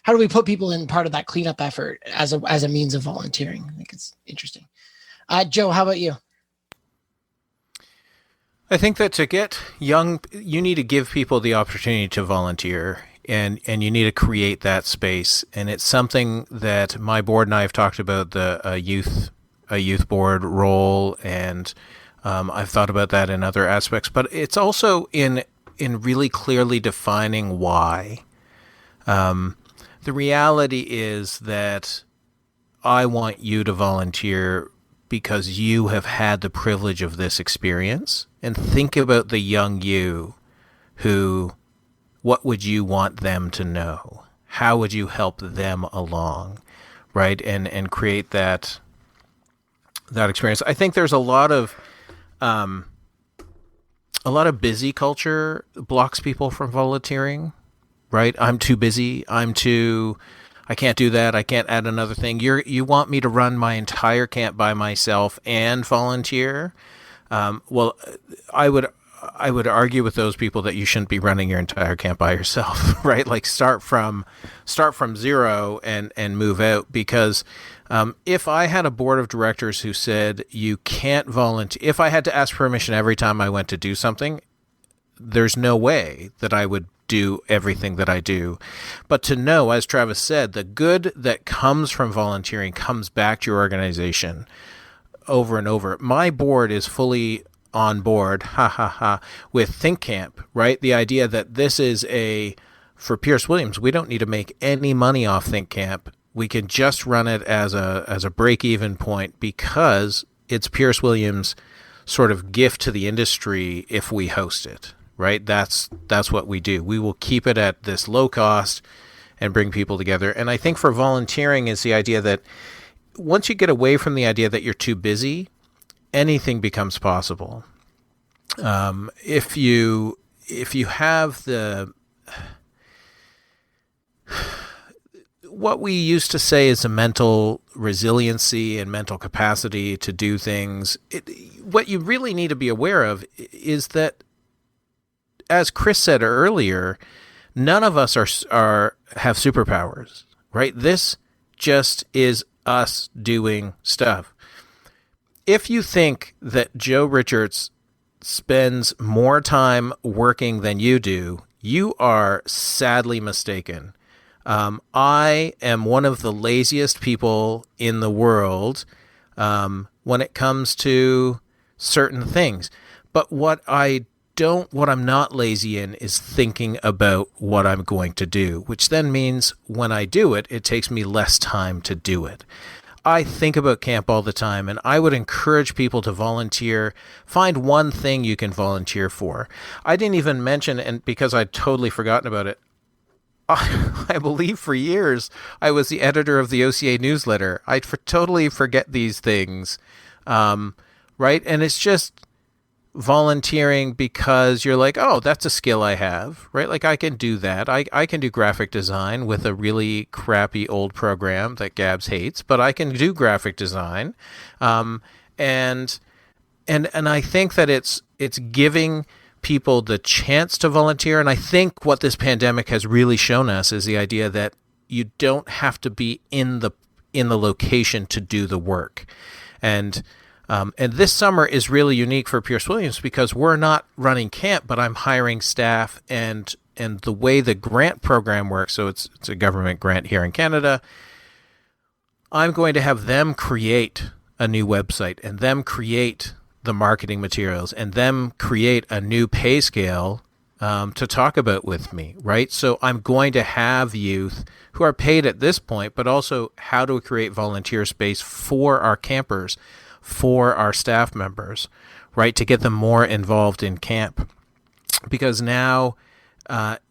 how do we put people in part of that cleanup effort as a means of volunteering? I think it's interesting. Joe, how about you? I think that to get young, you need to give people the opportunity to volunteer, and you need to create that space. And it's something that my board and I have talked about, a youth board role, and I've thought about that in other aspects. But it's also in really clearly defining why. The reality is that I want you to volunteer because you have had the privilege of this experience. And think about the young you what would you want them to know? How would you help them along, right? And create that experience. I think there's a lot of busy culture blocks people from volunteering, right? I'm too busy. I can't do that. I can't add another thing. You want me to run my entire camp by myself and volunteer? Well, I would argue with those people that you shouldn't be running your entire camp by yourself, right? Like start from zero and move out, because if I had a board of directors who said you can't volunteer, if I had to ask permission every time I went to do something, there's no way that I would do everything that I do. But to know, as Travis said, the good that comes from volunteering comes back to your organization over and over. My board is fully on board, with Think Camp, right? The idea that this is for Pierce Williams, we don't need to make any money off Think Camp. We can just run it as a break-even point, because it's Pierce Williams' sort of gift to the industry if we host it. Right? That's what we do. We will keep it at this low cost and bring people together. And I think for volunteering is the idea that once you get away from the idea that you're too busy, anything becomes possible. If you have what we used to say is a mental resiliency and mental capacity to do things, what you really need to be aware of is that, as Chris said earlier, none of us have superpowers, right? This just is us doing stuff. If you think that Joe Richards spends more time working than you do, you are sadly mistaken. I am one of the laziest people in the world when it comes to certain things. But what I'm not lazy in is thinking about what I'm going to do, which then means when I do it, it takes me less time to do it. I think about camp all the time, and I would encourage people to volunteer. Find one thing you can volunteer for. I didn't even mention, and because I'd totally forgotten about it, I believe for years I was the editor of the OCA newsletter. I totally forget these things, right? And it's just volunteering because you're like, oh, that's a skill I have, right? Like I can do that. I can do graphic design with a really crappy old program that Gabs hates, but I can do graphic design. And I think that it's giving people the chance to volunteer. And I think what this pandemic has really shown us is the idea that you don't have to be in the location to do the work. And this summer is really unique for Pierce Williams because we're not running camp, but I'm hiring staff, and the way the grant program works, so it's a government grant here in Canada, I'm going to have them create a new website and them create the marketing materials and them create a new pay scale to talk about with me, right? So I'm going to have youth who are paid at this point, but also how to create volunteer space for our campers, for our staff members, right, to get them more involved in camp. Because now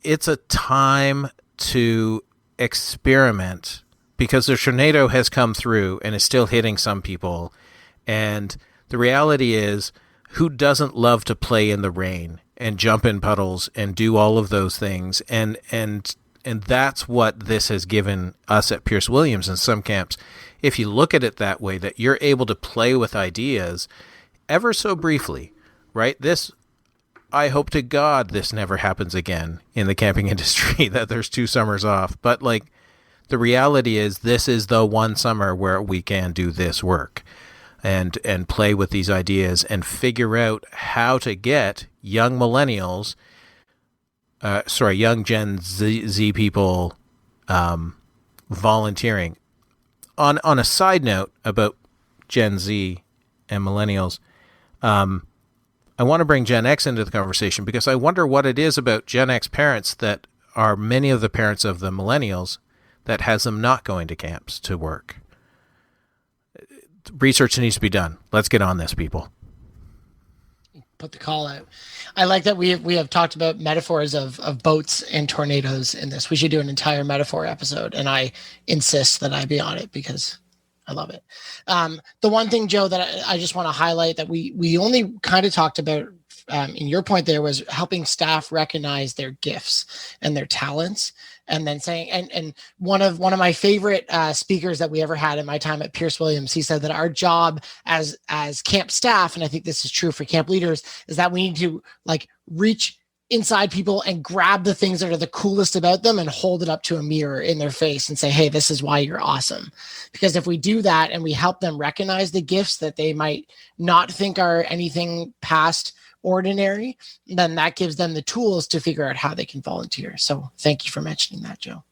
it's a time to experiment because the tornado has come through and is still hitting some people. And the reality is, who doesn't love to play in the rain and jump in puddles and do all of those things? And that's what this has given us at Pierce Williams in some camps. If you look at it that way, that you're able to play with ideas ever so briefly, right? I hope to God this never happens again in the camping industry, that there's 2 summers off. But like, the reality is, this is the one summer where we can do this work and play with these ideas and figure out how to get young millennials, young Gen Z people volunteering. On a side note about Gen Z and millennials, I want to bring Gen X into the conversation, because I wonder what it is about Gen X parents that are many of the parents of the millennials that has them not going to camps to work. Research needs to be done. Let's get on this, people. Put the call out. I like that we have talked about metaphors of boats and tornadoes in this. We should do an entire metaphor episode, and I insist that I be on it because I love it. The one thing, Joe, that I just want to highlight that we only kind of talked about in your point there was helping staff recognize their gifts and their talents, and then saying, and one of my favorite speakers that we ever had in my time at Pierce Williams, he said that our job as camp staff, and I think this is true for camp leaders, is that we need to like reach inside people and grab the things that are the coolest about them and hold it up to a mirror in their face and say, hey, this is why you're awesome. Because if we do that and we help them recognize the gifts that they might not think are anything past ordinary, then that gives them the tools to figure out how they can volunteer. So thank you for mentioning that, Joe.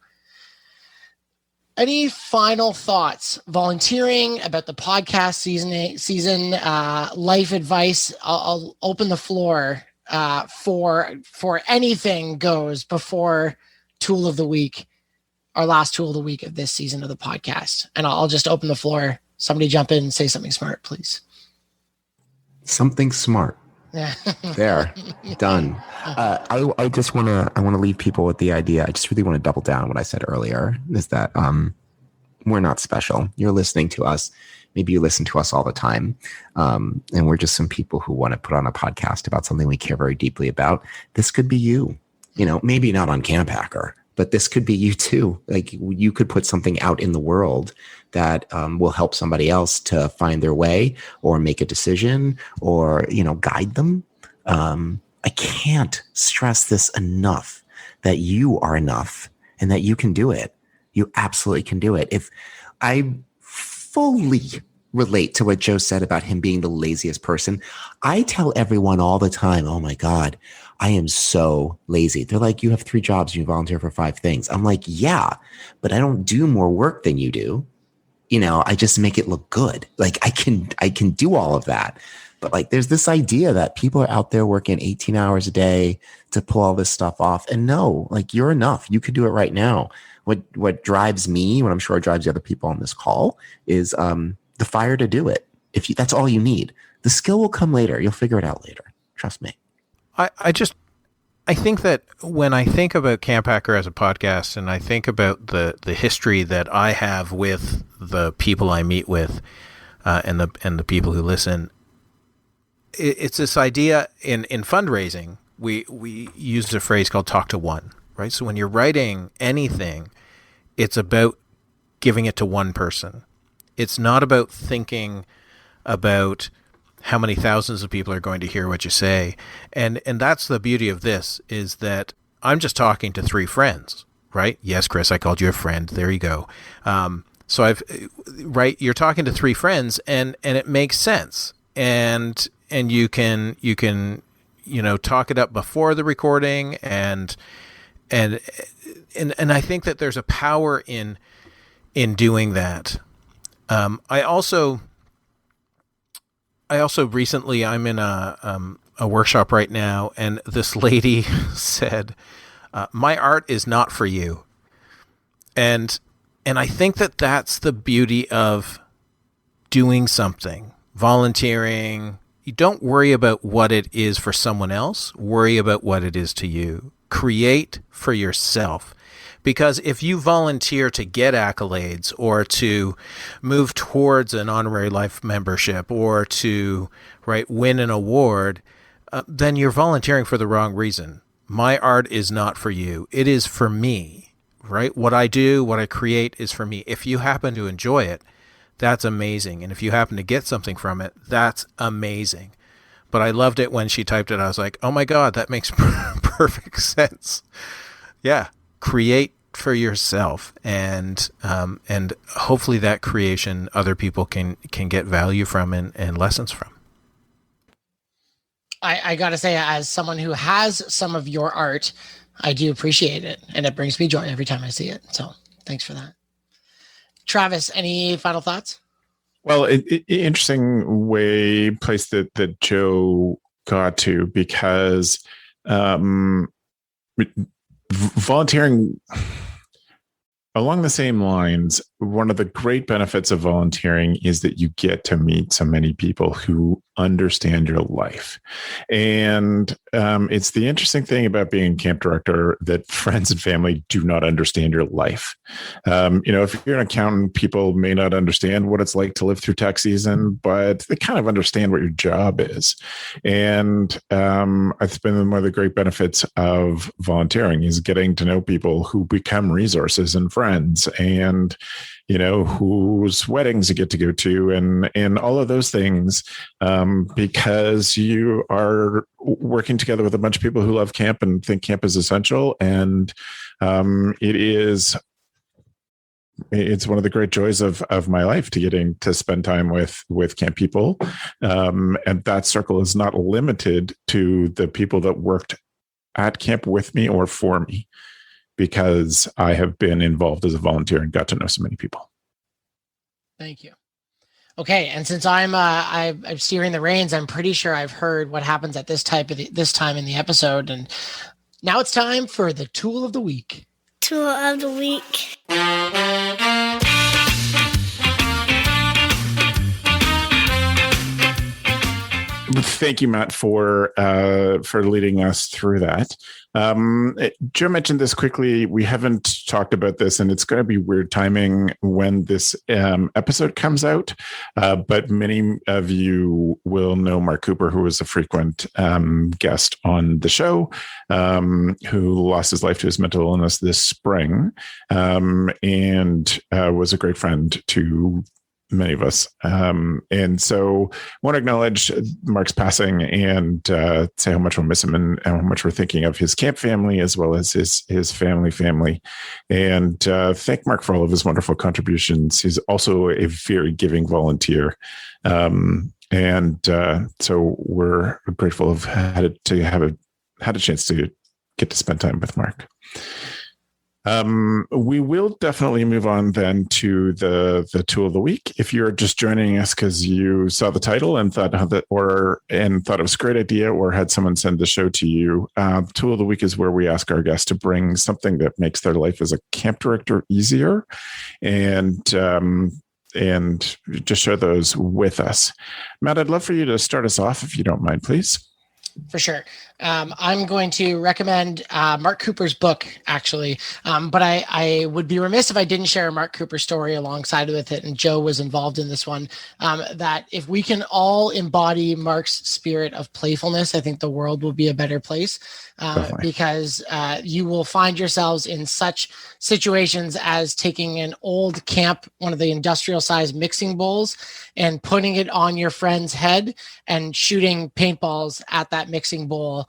Any final thoughts? Volunteering, about the podcast season, life advice? I'll open the floor for anything goes before tool of the week, our last tool of the week of this season of the podcast. And I'll just open the floor. Somebody jump in and say something smart, please. Something smart. Yeah. There, done. I just want to leave people with the idea. I just really want to double down on what I said earlier, is that we're not special. You're listening to us. Maybe you listen to us all the time. And we're just some people who want to put on a podcast about something we care very deeply about. This could be you, maybe not on CampHacker, but this could be you too. Like, you could put something out in the world that will help somebody else to find their way or make a decision or, guide them. I can't stress this enough, that you are enough and that you can do it. You absolutely can do it. If I fully relate to what Joe said about him being the laziest person, I tell everyone all the time, oh my God, I am so lazy. They're like, you have 3 jobs, you volunteer for 5 things. I'm like, yeah, but I don't do more work than you do. I just make it look good. Like I can do all of that. But like, there's this idea that people are out there working 18 hours a day to pull all this stuff off. And no, like, you're enough. You could do it right now. What drives me, what I'm sure drives the other people on this call, is the fire to do it. That's all you need. The skill will come later. You'll figure it out later. Trust me. I think that when I think about CampHacker as a podcast, and I think about the history that I have with the people I meet with, and the people who listen, it's this idea in fundraising. We use a phrase called talk to one, right? So when you're writing anything, it's about giving it to one person. It's not about thinking about how many thousands of people are going to hear what you say. And that's the beauty of this, is that I'm just talking to 3 friends, right? Yes, Chris, I called you a friend. There you go. So you're talking to 3 friends, and it makes sense. And you can talk it up before the recording, and I think that there's a power in doing that. I also recently, I'm in a workshop right now, and this lady said, my art is not for you. And I think that that's the beauty of doing something, volunteering. You don't worry about what it is for someone else. Worry about what it is to you. create for yourself. Because if you volunteer to get accolades or to move towards an honorary life membership or to win an award, then you're volunteering for the wrong reason. My art is not for you. It is for me, right? What I do, what I create is for me. If you happen to enjoy it, that's amazing. And if you happen to get something from it, that's amazing. But I loved it when she typed it. I was like, oh my God, that makes perfect sense. Yeah. Create for yourself, and hopefully that creation other people can get value from and lessons from. I gotta say, as someone who has some of your art, I do appreciate it, and it brings me joy every time I see it. So thanks for that. Travis, any final thoughts? Well, interesting place that Joe got to, because volunteering along the same lines, one of the great benefits of volunteering is that you get to meet so many people who understand your life. And it's the interesting thing about being a camp director that friends and family do not understand your life. If you're an accountant, people may not understand what it's like to live through tax season, but they kind of understand what your job is. And it's been one of the great benefits of volunteering is getting to know people who become resources and friends, and whose weddings you get to go to, and all of those things, because you are working together with a bunch of people who love camp and think camp is essential. And it's one of the great joys of my life to getting to spend time with camp people. And that circle is not limited to the people that worked at camp with me or for me, because I have been involved as a volunteer and got to know so many people. Thank you. Okay, and since I'm steering the reins, I'm pretty sure I've heard what happens at this time in the episode, and now it's time for the tool of the week. Tool of the week. Thank you, Matt, for leading us through that. Joe mentioned this quickly. We haven't talked about this, and it's going to be weird timing when this episode comes out. But many of you will know Mark Cooper, who was a frequent guest on the show, who lost his life to his mental illness this spring, and was a great friend to many of us. And so I want to acknowledge Mark's passing and say how much we'll miss him and how much we're thinking of his camp family as well as his family. And thank Mark for all of his wonderful contributions. He's also a very giving volunteer. So we're grateful of had a chance to get to spend time with Mark. We will definitely move on then to the tool of the week. If you're just joining us because you saw the title and thought it was a great idea, or had someone send the show to you, tool of the week is where we ask our guests to bring something that makes their life as a camp director easier, and just share those with us. Matt, I'd love for you to start us off if you don't mind, please. For sure. I'm going to recommend Mark Cooper's book, actually. But I would be remiss if I didn't share a Mark Cooper story alongside with it. And Joe was involved in this one. That if we can all embody Mark's spirit of playfulness, I think the world will be a better place. Because you will find yourselves in such situations as taking an old camp, one of the industrial size mixing bowls, and putting it on your friend's head and shooting paintballs at that mixing bowl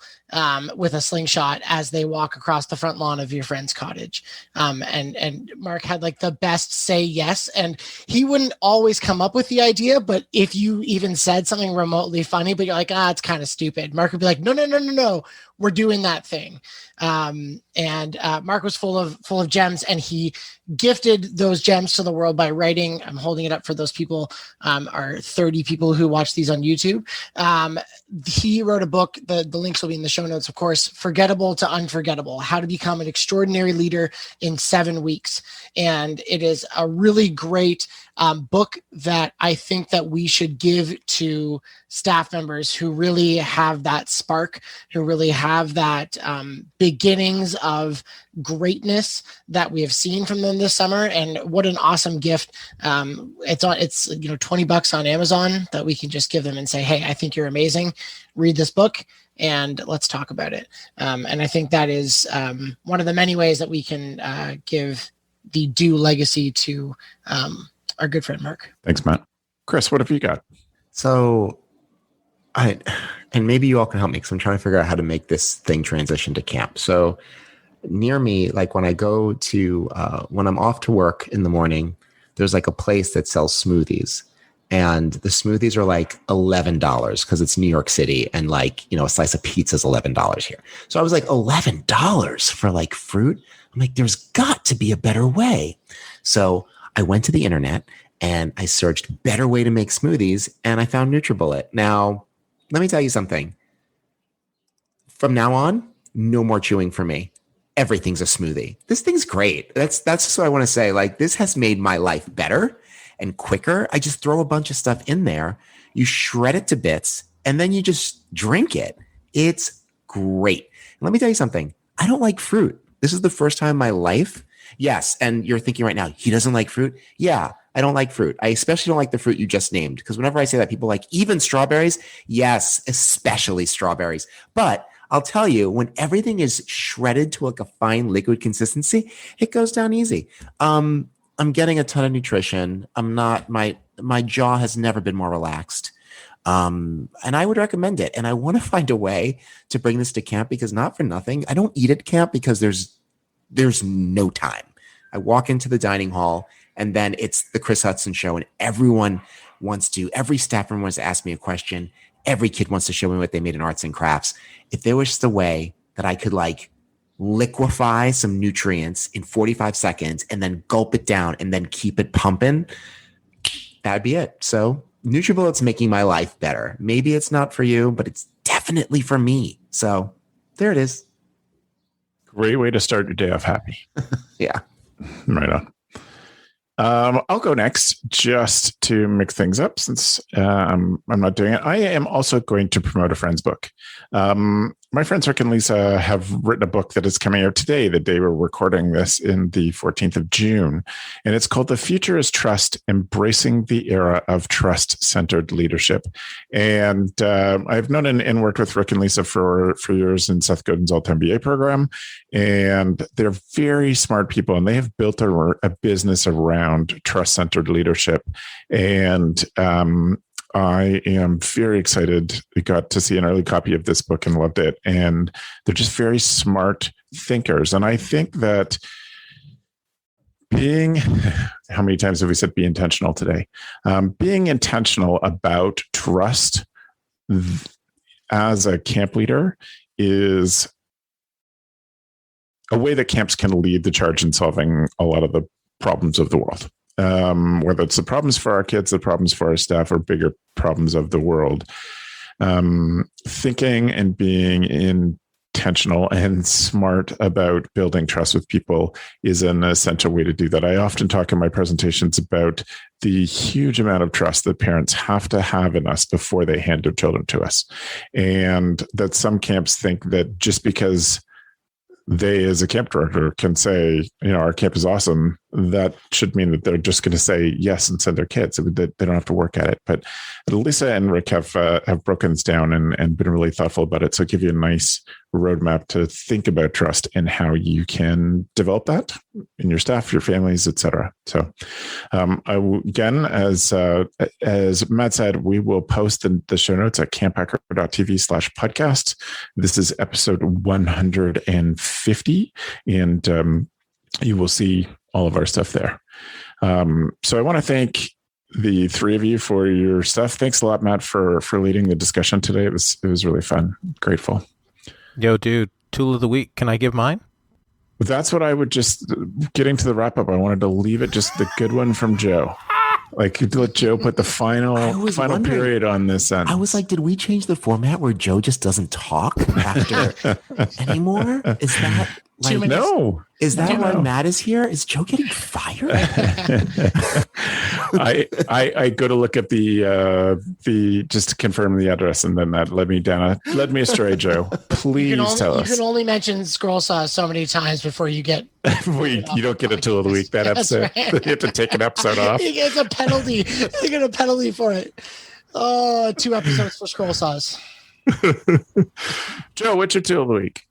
with a slingshot as they walk across the front lawn of your friend's cottage. And Mark had like the best say yes. And he wouldn't always come up with the idea, but if you even said something remotely funny, but you're like, it's kind of stupid, Mark would be like, no, we're doing that thing. Mark was full of gems, and he gifted those gems to the world by writing. I'm holding it up for those people, our 30 people who watch these on YouTube. He wrote a book. The links will be in the show notes, of course. Forgettable to Unforgettable: How to Become an Extraordinary Leader in 7 Weeks. And it is a really great book that I think that we should give to staff members who really have that spark, who really have that beginnings of greatness that we have seen from them this summer. And what an awesome gift. It's $20 on Amazon that we can just give them and say, hey, I think you're amazing. Read this book and let's talk about it. And I think that is one of the many ways that we can give the due legacy to our good friend Mark. Thanks, Matt. Chris, what have you got? So and maybe you all can help me because I'm trying to figure out how to make this thing transition to camp. So near me, like when I go to, when I'm off to work in the morning, there's like a place that sells smoothies. And the smoothies are like $11 because it's New York City. And like, a slice of pizza is $11 here. So I was like, $11 for like fruit? I'm like, there's got to be a better way. So I went to the internet and I searched better way to make smoothies and I found NutriBullet. Now, let me tell you something. From now on, no more chewing for me. Everything's a smoothie. This thing's great. That's just what I want to say. Like, this has made my life better and quicker. I just throw a bunch of stuff in there. You shred it to bits and then you just drink it. It's great. And let me tell you something. I don't like fruit. This is the first time in my life. Yes. And you're thinking right now, he doesn't like fruit. Yeah. I don't like fruit. I especially don't like the fruit you just named, because whenever I say that, people are like, even strawberries. Yes, especially strawberries. But I'll tell you, when everything is shredded to like a fine liquid consistency, it goes down easy. I'm getting a ton of nutrition. My jaw has never been more relaxed. And I would recommend it. And I want to find a way to bring this to camp, because not for nothing, I don't eat at camp because there's no time. I walk into the dining hall and then it's the Chris Hudson show, and every staff member wants to ask me a question. Every kid wants to show me what they made in arts and crafts. If there was just a way that I could like liquefy some nutrients in 45 seconds and then gulp it down and then keep it pumping, that'd be it. So NutriBullet's making my life better. Maybe it's not for you, but it's definitely for me. So there it is. Great way to start your day off happy. Yeah. Right on. I'll go next just to mix things up, since I'm not doing it. I am also going to promote a friend's book. My friends Rick and Lisa have written a book that is coming out today, the day we're recording this, in the 14th of June. And it's called The Future is Trust, Embracing the Era of Trust-Centered Leadership. And I've known and worked with Rick and Lisa for years in Seth Godin's Alt MBA program. And they're very smart people, and they have built a business around trust-centered leadership. And I am very excited. We got to see an early copy of this book and loved it. And they're just very smart thinkers. And I think that how many times have we said be intentional today? Being intentional about trust as a camp leader is a way that camps can lead the charge in solving a lot of the problems of the world. Whether it's the problems for our kids, the problems for our staff, or bigger problems of the world. Thinking and being intentional and smart about building trust with people is an essential way to do that. I often talk in my presentations about the huge amount of trust that parents have to have in us before they hand their children to us. And that some camps think that just because they, as a camp director, can say, our camp is awesome, that should mean that they're just going to say yes and send their kids. They don't have to work at it. But Lisa and Rick have broken this down and been really thoughtful about it. So give you a nice roadmap to think about trust and how you can develop that in your staff, your families, etc. So again, as Matt said, we will post the show notes at camphacker.tv/podcast. This is episode 150, and you will see all of our stuff there. So I want to thank the three of you for your stuff. Thanks a lot, Matt, for leading the discussion today. It was really fun. Grateful. Yo, dude, tool of the week. Can I give mine? That's what I would getting to the wrap up. I wanted to leave it just the good one from Joe. Like, let Joe put the final period on this end. I was like, did we change the format where Joe just doesn't talk after anymore? Is that like, no? Is that why Matt is here? Is Joe getting fired? I go to look at the just to confirm the address, and then that led me astray, Joe. Please tell us. You can only mention scroll saws so many times before you get. You don't get a tool of the week that episode. Right. You have to take an episode off. It's a penalty. You get a penalty for it. Oh, 2 episodes for scroll saws. Joe, what's your tool of the week?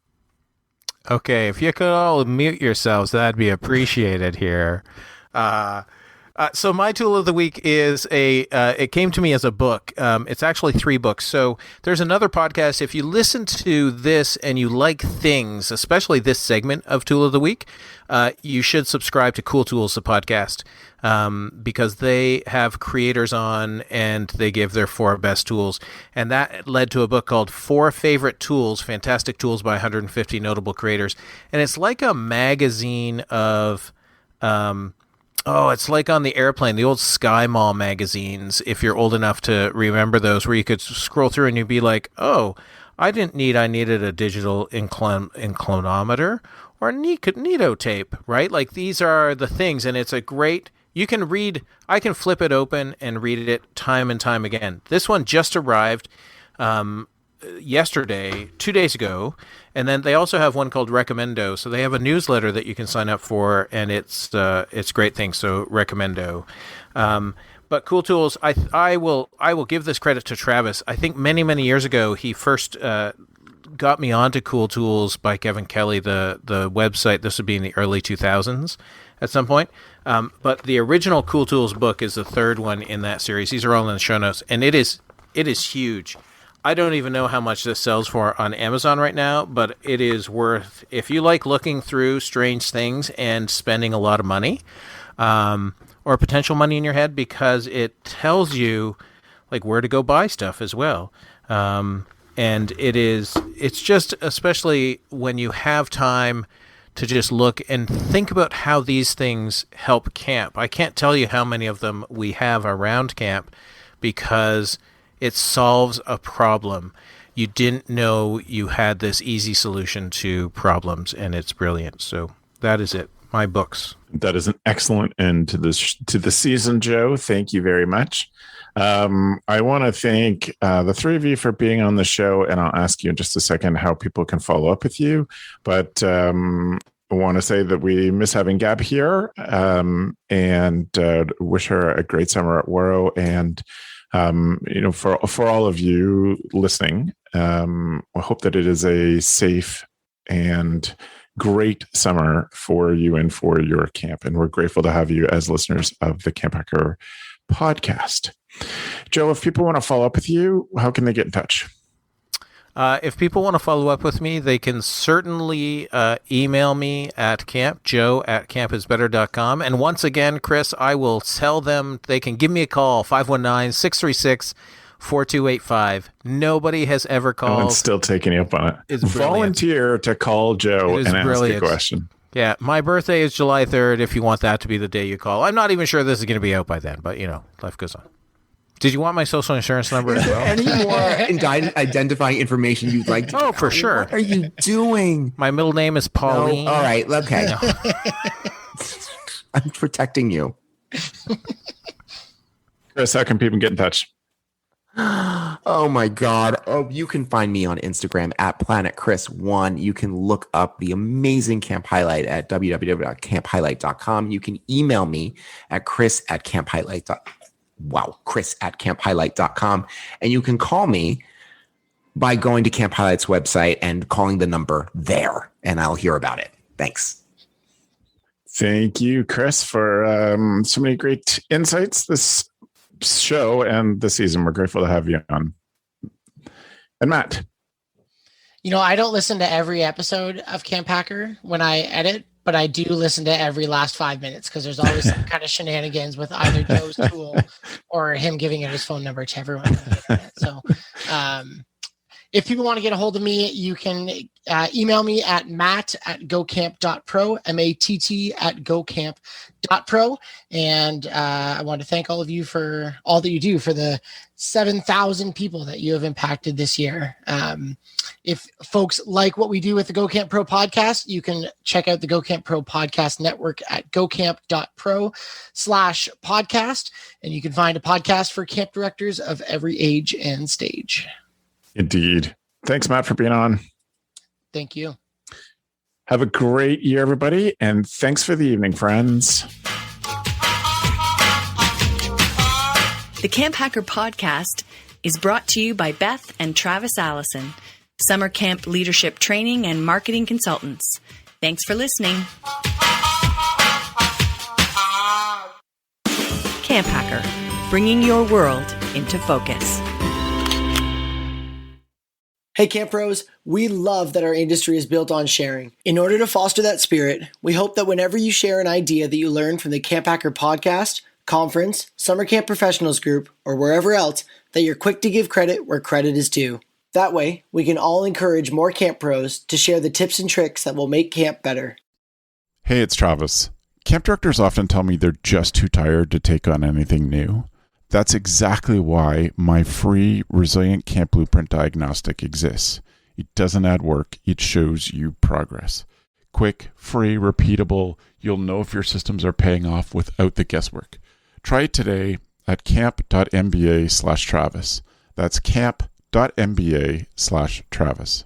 Okay, if you could all mute yourselves, that'd be appreciated here. So my tool of the week is it came to me as a book. It's actually 3 books. So there's another podcast. If you listen to this and you like things, especially this segment of Tool of the Week, you should subscribe to Cool Tools, the podcast, because they have creators on and they give their 4 best tools. And that led to a book called 4 Favorite Tools, Fantastic Tools by 150 Notable Creators. And it's like a magazine of... it's like on the airplane, the old Sky Mall magazines, if you're old enough to remember those, where you could scroll through and you'd be like, oh, I needed a digital inclinometer or a Neato tape, right? Like these are the things, and it's a great, I can flip it open and read it time and time again. This one just arrived yesterday, 2 days ago, and then they also have one called Recommendo. So they have a newsletter that you can sign up for, and it's great things. So Recommendo. But Cool Tools, I will give this credit to Travis. I think many years ago he first got me onto Cool Tools by Kevin Kelly, the website. This would be in the early 2000s at some point. But the original Cool Tools book is the 3rd one in that series. These are all in the show notes, and it is huge. I don't even know how much this sells for on Amazon right now, but it is worth, if you like looking through strange things and spending a lot of money, or potential money in your head, because it tells you like where to go buy stuff as well. And it's just, especially when you have time to just look and think about how these things help camp. I can't tell you how many of them we have around camp, because it solves a problem. You didn't know you had this easy solution to problems, and it's brilliant. So that is it. My books. That is an excellent end to the season, Joe. Thank you very much. I want to thank the 3 of you for being on the show, and I'll ask you in just a second how people can follow up with you. But I want to say that we miss having Gab here, and wish her a great summer at Waro. And for all of you listening, I hope that it is a safe and great summer for you and for your camp. And we're grateful to have you as listeners of the CampHacker podcast. Joe, if people want to follow up with you, how can they get in touch? If people want to follow up with me, they can certainly email me at joe@campisbetter.com. And once again, Chris, I will tell them they can give me a call, 519-636-4285. Nobody has ever called. I'm still taking you up on it. It's volunteer to call Joe and brilliant. Ask a question. Yeah, my birthday is July 3rd, if you want that to be the day you call. I'm not even sure this is going to be out by then, but, life goes on. Did you want my social insurance number as well? Any more identifying information you'd like to? Oh, for sure. What are you doing? My middle name is Pauline. No, all right. Okay. No. I'm protecting you. Chris, how can people get in touch? Oh my God. Oh, you can find me on Instagram at PlanetChris1. You can look up the amazing camp highlight at www.camphighlight.com. You can email me at chris@camphighlight.com. And you can call me by going to Camp Highlight's website and calling the number there, and I'll hear about it. Thanks. Thank you, Chris, for so many great insights this show and the season. We're grateful to have you on. And Matt. I don't listen to every episode of CampHacker when I edit, but I do listen to every last 5 minutes, because there's always some kind of shenanigans with either Joe's tool or him giving out his phone number to everyone on the internet. So, If people want to get a hold of me, you can email me at matt@gocamp.pro, matt@gocamp.pro. And I want to thank all of you for all that you do for the 7,000 people that you have impacted this year. If folks like what we do with the Go Camp Pro podcast, you can check out the Go Camp Pro podcast network at gocamp.pro/podcast. And you can find a podcast for camp directors of every age and stage. Indeed. Thanks, Matt, for being on. Thank you. Have a great year, everybody. And thanks for the evening, friends. The CampHacker Podcast is brought to you by Beth and Travis Allison, summer camp leadership training and marketing consultants. Thanks for listening. CampHacker, bringing your world into focus. Hey Camp Pros, we love that our industry is built on sharing. In order to foster that spirit, we hope that whenever you share an idea that you learned from the CampHacker podcast, conference, summer camp professionals group, or wherever else, that you're quick to give credit where credit is due. That way, we can all encourage more Camp Pros to share the tips and tricks that will make camp better. Hey, it's Travis. Camp directors often tell me they're just too tired to take on anything new. That's exactly why my free Resilient Camp Blueprint Diagnostic exists. It doesn't add work, it shows you progress. Quick, free, repeatable, you'll know if your systems are paying off without the guesswork. Try it today at camp.mba/Travis. That's camp.mba/Travis.